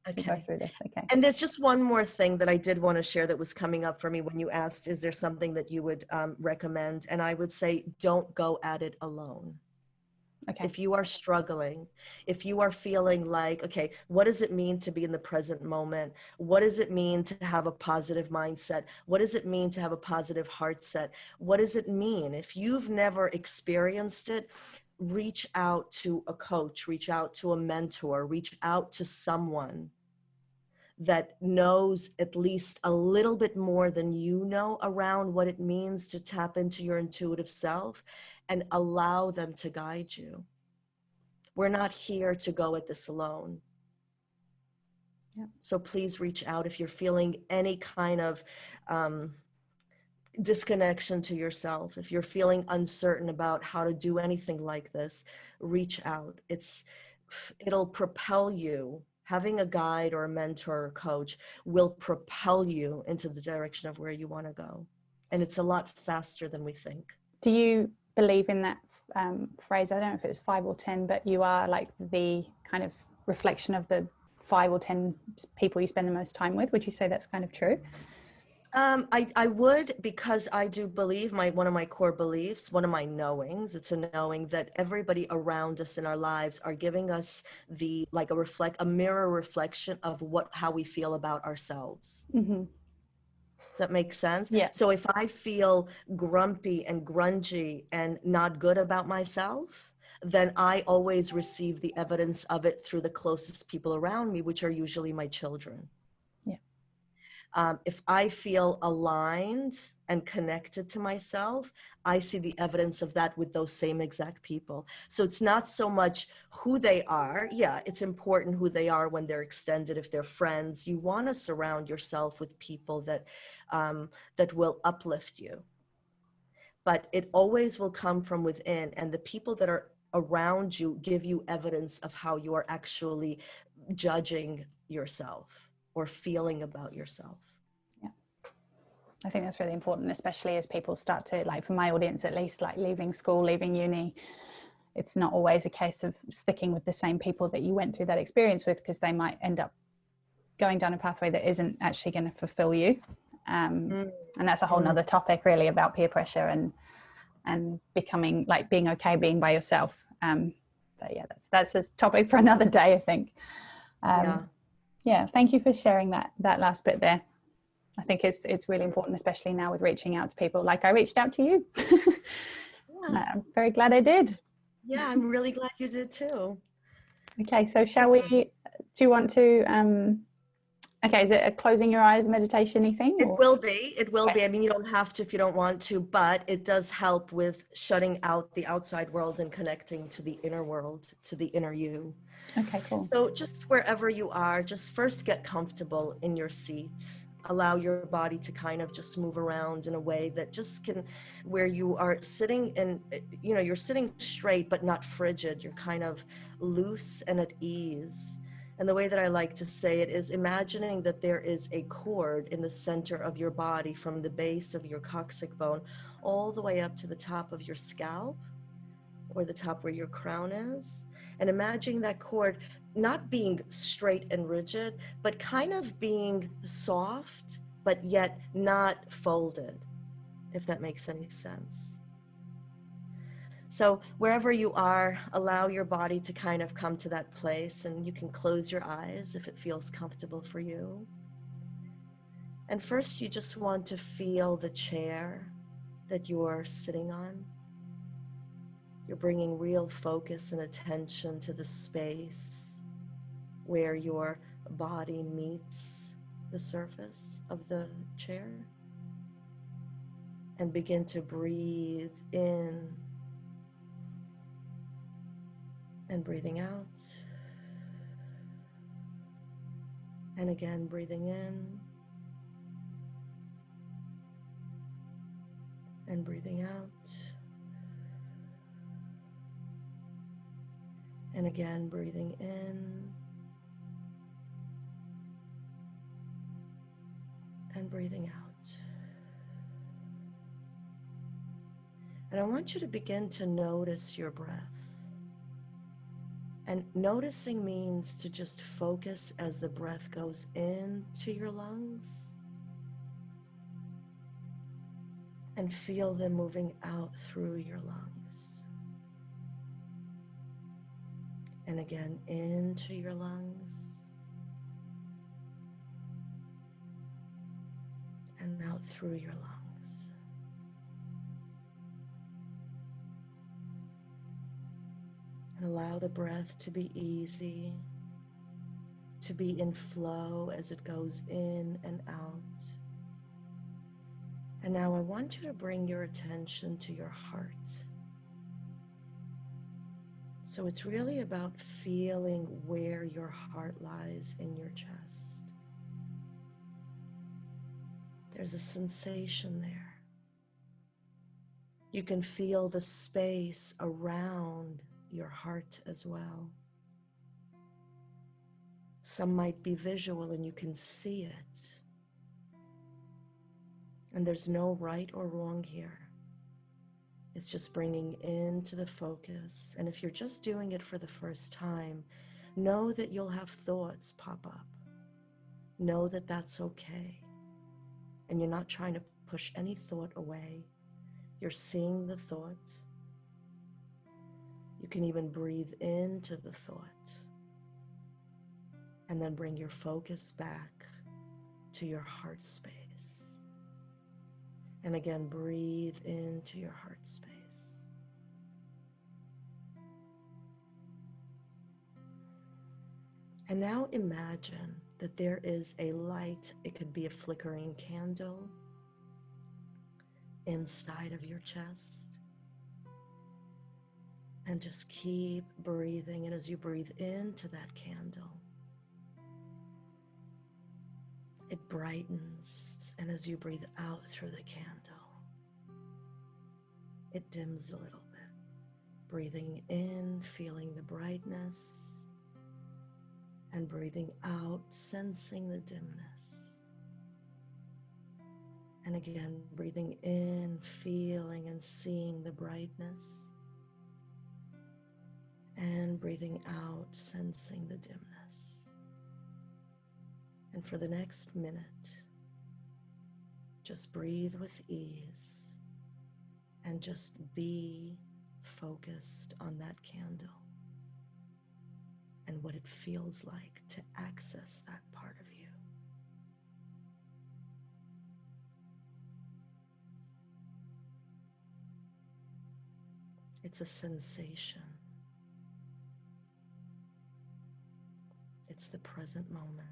Okay. through this. Okay. And there's just one more thing that I did want to share that was coming up for me when you asked, is there something that you would recommend? And I would say, don't go at it alone. Okay. If you are struggling, if you are feeling like, okay, what does it mean to be in the present moment? What does it mean to have a positive mindset? What does it mean to have a positive heart set? What does it mean? If you've never experienced it, reach out to a coach, reach out to a mentor, reach out to someone that knows at least a little bit more than you know around what it means to tap into your intuitive self, and allow them to guide you. We're not here to go at this alone. Yeah. So please reach out if you're feeling any kind of disconnection to yourself. If you're feeling uncertain about how to do anything like this, reach out. It'll propel you. Having a guide or a mentor or coach will propel you into the direction of where you want to go. And it's a lot faster than we think. Do you believe in that phrase? I don't know if it was 5 or 10, but you are like the kind of reflection of the 5 or 10 people you spend the most time with. Would you say that's kind of true? I would, because I do believe one of my core beliefs, one of my knowings, it's a knowing that everybody around us in our lives are giving us a mirror reflection of how we feel about ourselves. Mm-hmm. Does that make sense? Yeah. So if I feel grumpy and grungy and not good about myself, then I always receive the evidence of it through the closest people around me, which are usually my children. Yeah. If I feel aligned and connected to myself, I see the evidence of that with those same exact people. So it's not so much who they are. Yeah, it's important who they are when they're extended. If they're friends, you want to surround yourself with people that will uplift you. But it always will come from within, and the people that are around you give you evidence of how you are actually judging yourself or feeling about yourself. Yeah. I think that's really important, especially as people start to, like, for my audience at least, like leaving school, leaving uni, it's not always a case of sticking with the same people that you went through that experience with, because they might end up going down a pathway that isn't actually going to fulfill you. And that's a whole nother topic really, about peer pressure and becoming, like, being okay being by yourself. But yeah, that's a topic for another day, I think. Yeah, thank you for sharing that last bit there. I think it's really important, especially now with reaching out to people. Like, I reached out to you. Yeah. I'm very glad I did. Yeah, I'm really glad you did too. Okay, so do you want to, okay, is it a closing your eyes meditation-y thing? It Or? will be. It will be. I mean, you don't have to if you don't want to, but it does help with shutting out the outside world and connecting to the inner world, to the inner you. Okay, cool. So just wherever you are, just first get comfortable in your seat. Allow your body to kind of just move around in a way that just where you are sitting and, you're sitting straight, but not frigid. You're kind of loose and at ease. And the way that I like to say it is imagining that there is a cord in the center of your body from the base of your coccyx bone all the way up to the top of your scalp, or the top where your crown is. And imagining that cord not being straight and rigid, but kind of being soft, but yet not folded, if that makes any sense. So wherever you are, allow your body to kind of come to that place, and you can close your eyes if it feels comfortable for you. And first, you just want to feel the chair that you are sitting on. You're bringing real focus and attention to the space where your body meets the surface of the chair. And begin to breathe in and breathing out. And again, breathing in and breathing out. And again, breathing in and breathing out. And I want you to begin to notice your breath. And noticing means to just focus as the breath goes into your lungs and feel them moving out through your lungs. And again, into your lungs and out through your lungs. And allow the breath to be easy, to be in flow as it goes in and out. And now I want you to bring your attention to your heart. So it's really about feeling where your heart lies in your chest. There's a sensation there. You can feel the space around your heart as well. Some might be visual and you can see it. And there's no right or wrong here. It's just bringing into the focus. And if you're just doing it for the first time, know that you'll have thoughts pop up. Know that that's okay. And you're not trying to push any thought away. You're seeing the thought. You can even breathe into the thought. And then bring your focus back to your heart space. And again, breathe into your heart space. And now imagine that there is a light. It could be a flickering candle inside of your chest. And just keep breathing. And as you breathe into that candle, it brightens. And as you breathe out through the candle, it dims a little bit. Breathing in, feeling the brightness, and breathing out, sensing the dimness. And again, breathing in, feeling and seeing the brightness, and breathing out, sensing the dimness. And for the next minute, just breathe with ease and just be focused on that candle and what it feels like to access that part of you. It's a sensation. It's the present moment.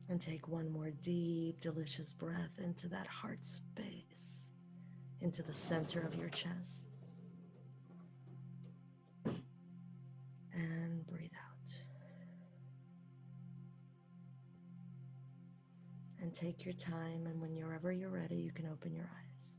And take one more deep, delicious breath into that heart space, into the center of your chest. And breathe out. And take your time, and whenever you're ready, you can open your eyes.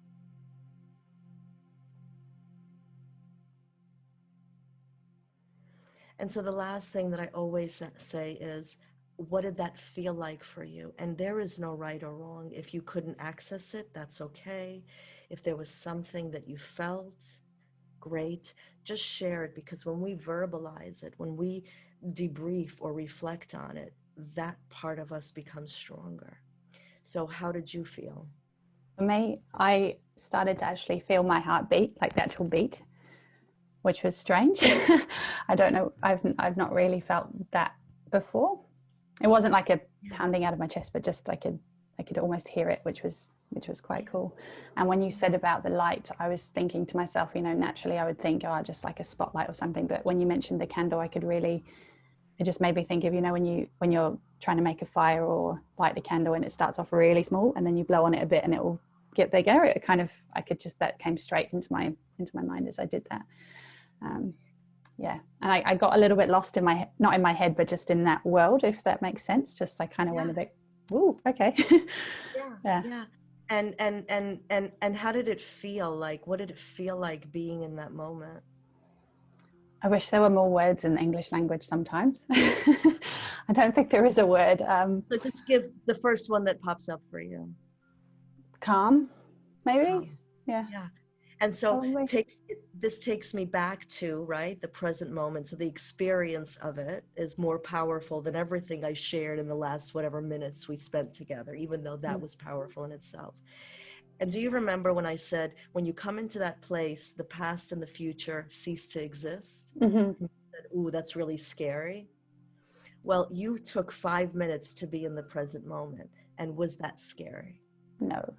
And so the last thing that I always say is, what did that feel like for you? And there is no right or wrong. If you couldn't access it, that's okay. If there was something that you felt, great. Just share it, because when we verbalize it, when we debrief or reflect on it, that part of us becomes stronger. So how did you feel? For me, I started to actually feel my heartbeat, like the actual beat, which was strange. I don't know. I've not really felt that before. It wasn't like a pounding out of my chest, but just I could almost hear it, which was quite cool. And when you said about the light, I was thinking to myself, naturally I would think, oh, just like a spotlight or something. But when you mentioned the candle, it just made me think of, when you're trying to make a fire or light a candle and it starts off really small and then you blow on it a bit and it will get bigger. That came straight into my mind as I did that. Yeah, and I got a little bit lost not in my head, but just in that world, if that makes sense. Just I kind of went a bit, ooh, okay. Yeah. And how did it feel like? What did it feel like being in that moment? I wish there were more words in the English language sometimes. I don't think there is a word. So just give the first one that pops up for you. Calm, maybe. Calm. Yeah. And so Probably. this takes me back to, right, the present moment. So the experience of it is more powerful than everything I shared in the last whatever minutes we spent together, even though that was powerful in itself. And do you remember when I said, when you come into that place, the past and the future cease to exist? Mm-hmm. You said, ooh, that's really scary. Well, you took 5 minutes to be in the present moment. And was that scary? No.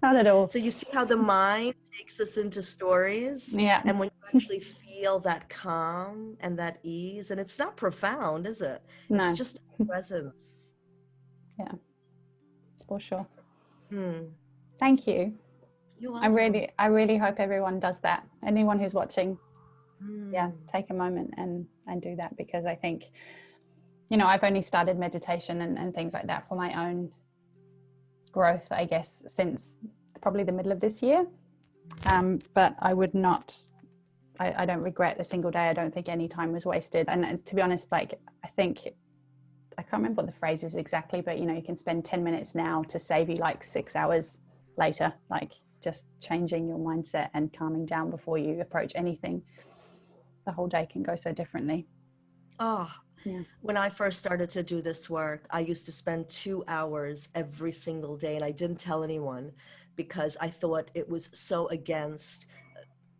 Not at all. So you see how the mind takes us into stories, Yeah. and when you actually feel that calm and that ease, and it's not profound, is it? It's No. just presence. Yeah, for sure. Hmm. Thank you. You're I welcome. really hope everyone does that. Anyone who's watching, Hmm. take a moment and do that, because I think, I've only started meditation and things like that for my own growth, I guess, since probably the middle of this year. But I would not, I don't regret a single day. I don't think any time was wasted. And to be honest, like, I think, I can't remember what the phrase is exactly, but you know, you can spend 10 minutes now to save you like 6 hours later, like just changing your mindset and calming down before you approach anything. The whole day can go so differently. Oh, Yeah. when I first started to do this work, I used to spend 2 hours every single day, and I didn't tell anyone because I thought it was so against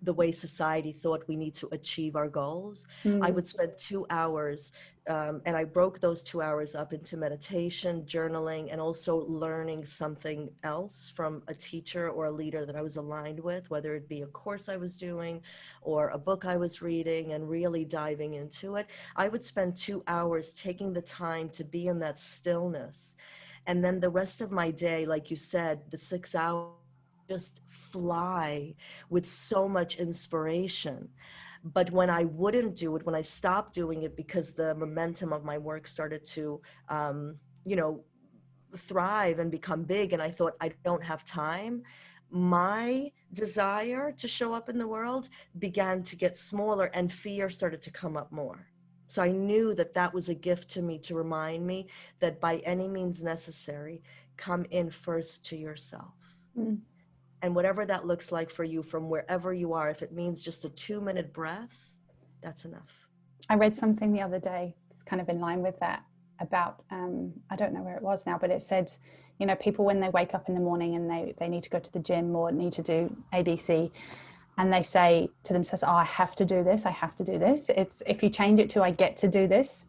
the way society thought we need to achieve our goals. I Mm. would spend 2 hours, and I broke those 2 hours up into meditation, journaling, and also learning something else from a teacher or a leader that I was aligned with, whether it be a course I was doing or a book I was reading, and really diving into it. I would spend 2 hours taking the time to be in that stillness. And then the rest of my day, like you said, the 6 hours just fly with so much inspiration. But when I wouldn't do it, when I stopped doing it because the momentum of my work started to, you know, thrive and become big, and I thought I don't have time, my desire to show up in the world began to get smaller and fear started to come up more. So I knew that that was a gift to me to remind me that by any means necessary, come in first to yourself. Mm. And whatever that looks like for you from wherever you are, if it means just a 2-minute breath, that's enough. I read something the other day, it's kind of in line with that, about, I don't know where it was now, but it said, you know, people when they wake up in the morning and they need to go to the gym or need to do ABC, and they say to themselves, oh, I have to do this, I have to do this. It's, if you change it to I get to do this,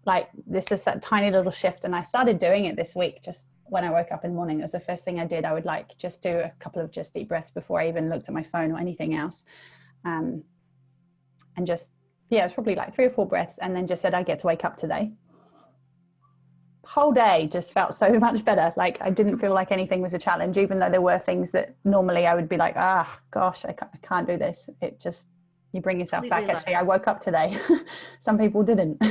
like this is that tiny little shift. And I started doing it this week. Just when I woke up in the morning, it was the first thing I did. I would like just do a couple of just deep breaths before I even looked at my phone or anything else. And just, yeah, it was probably like 3 or 4 breaths, and then just said, I get to wake up today. Whole day just felt so much better. Like I didn't feel like anything was a challenge, even though there were things that normally I would be like, ah, gosh, I can't do this. It just, you bring yourself Completely back. lighter. Actually, I woke up today. Some people didn't.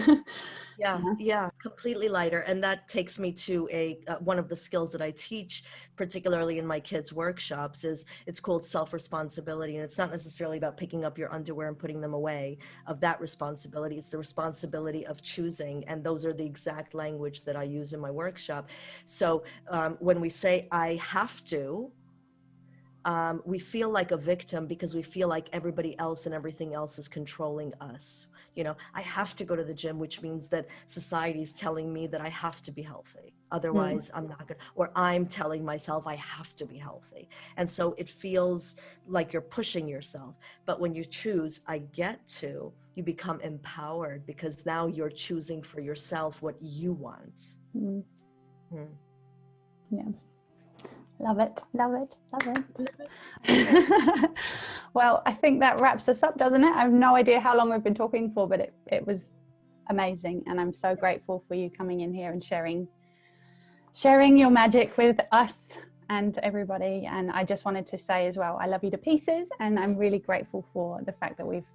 Yeah, Yeah. yeah, completely lighter. And that takes me to a one of the skills that I teach, particularly in my kids' workshops, is it's called self-responsibility. And it's not necessarily about picking up your underwear and putting them away, of that responsibility. It's the responsibility of choosing. And those are the exact language that I use in my workshop. So when we say I have to, we feel like a victim because we feel like everybody else and everything else is controlling us. You know, I have to go to the gym, which means that society is telling me that I have to be healthy. Mm. Otherwise, I'm not good. Or I'm telling myself I have to be healthy. And so it feels like you're pushing yourself. But when you choose, I get to, you become empowered because now you're choosing for yourself what you want. Mm. Hmm. Yeah. Love it, love it, love Yeah. it. Well, I think that wraps us up, doesn't it? I have no idea how long we've been talking for, but it was amazing. And I'm so grateful for you coming in here and sharing your magic with us and everybody. And I just wanted to say as well, I love you to pieces. And I'm really grateful for the fact that we've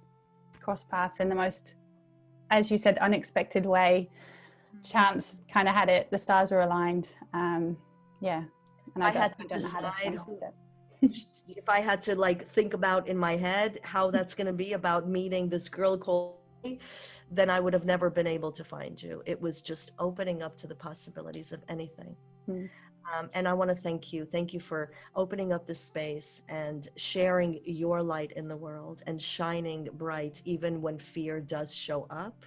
crossed paths in the most, as you said, unexpected way. Chance kind of had it, the stars were aligned. Yeah. And I I had to don't know how to decide change who, it. if I had to like think about in my head how that's going to be about meeting this girl called me, then I would have never been able to find you. It was just opening up to the possibilities of anything. Mm. And I want to thank you. Thank you for opening up this space and sharing your light in the world and shining bright, even when fear does show up,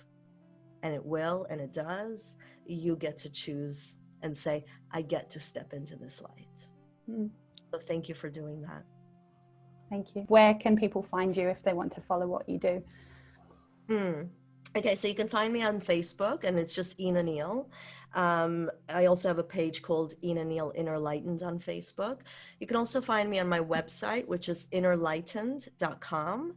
and it will, and it does. You get to choose and say, I get to step into this light. Mm. So thank you for doing that. Thank you. Where can people find you if they want to follow what you do? Okay, so you can find me on Facebook, and it's just Ina Neal. I also have a page called Ina Neal Innerlightened on Facebook. You can also find me on my website, which is innerlightened.com.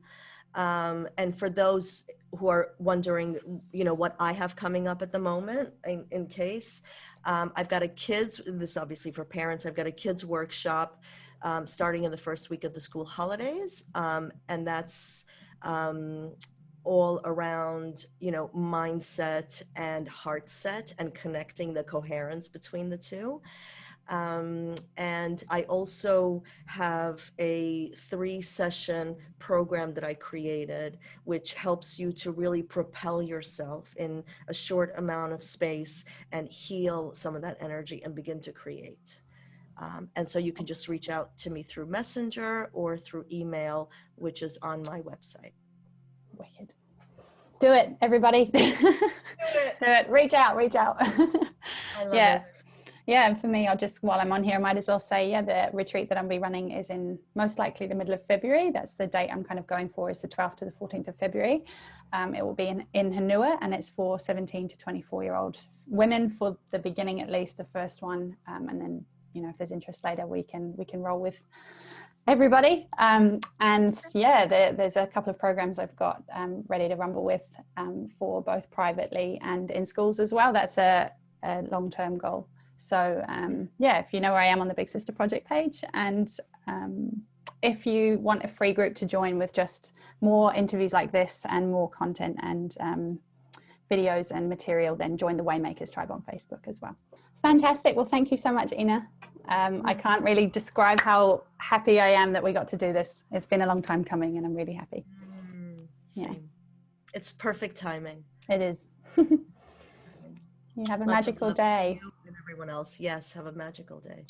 And for those who are wondering, you know, what I have coming up at the moment, in case, I've got a kids, this obviously for parents, I've got a kids workshop starting in the first week of the school holidays. And that's all around, you know, mindset and heart set and connecting the coherence between the two. And I also have a 3-session program that I created, which helps you to really propel yourself in a short amount of space and heal some of that energy and begin to create. And so you can just reach out to me through Messenger or through email, which is on my website. Wicked. Do it, everybody. Do it. it. Reach out, reach out. I love Yeah. it. Yeah, and for me, I'll just, while I'm on here, I might as well say, yeah, the retreat that I'll be running is in most likely the middle of February. That's the date I'm kind of going for, is the 12th to the 14th of February. It will be in Hanua, and it's for 17 to 24-year-old women for the beginning, at least the first one. And then, you know, if there's interest later, we can roll with everybody. And yeah, there's a couple of programs I've got ready to rumble with for both privately and in schools as well. That's a long-term goal. So yeah, if you know where I am on the Big Sister Project page, and if you want a free group to join with just more interviews like this and more content and videos and material, then join the Waymakers Tribe on Facebook as well. Fantastic. Well, thank you so much, Ina. I can't really describe how happy I am that we got to do this. It's been a long time coming, and I'm really happy. Same. Yeah. It's perfect timing. It is. You have a magical day. You and everyone else. Yes, have a magical day.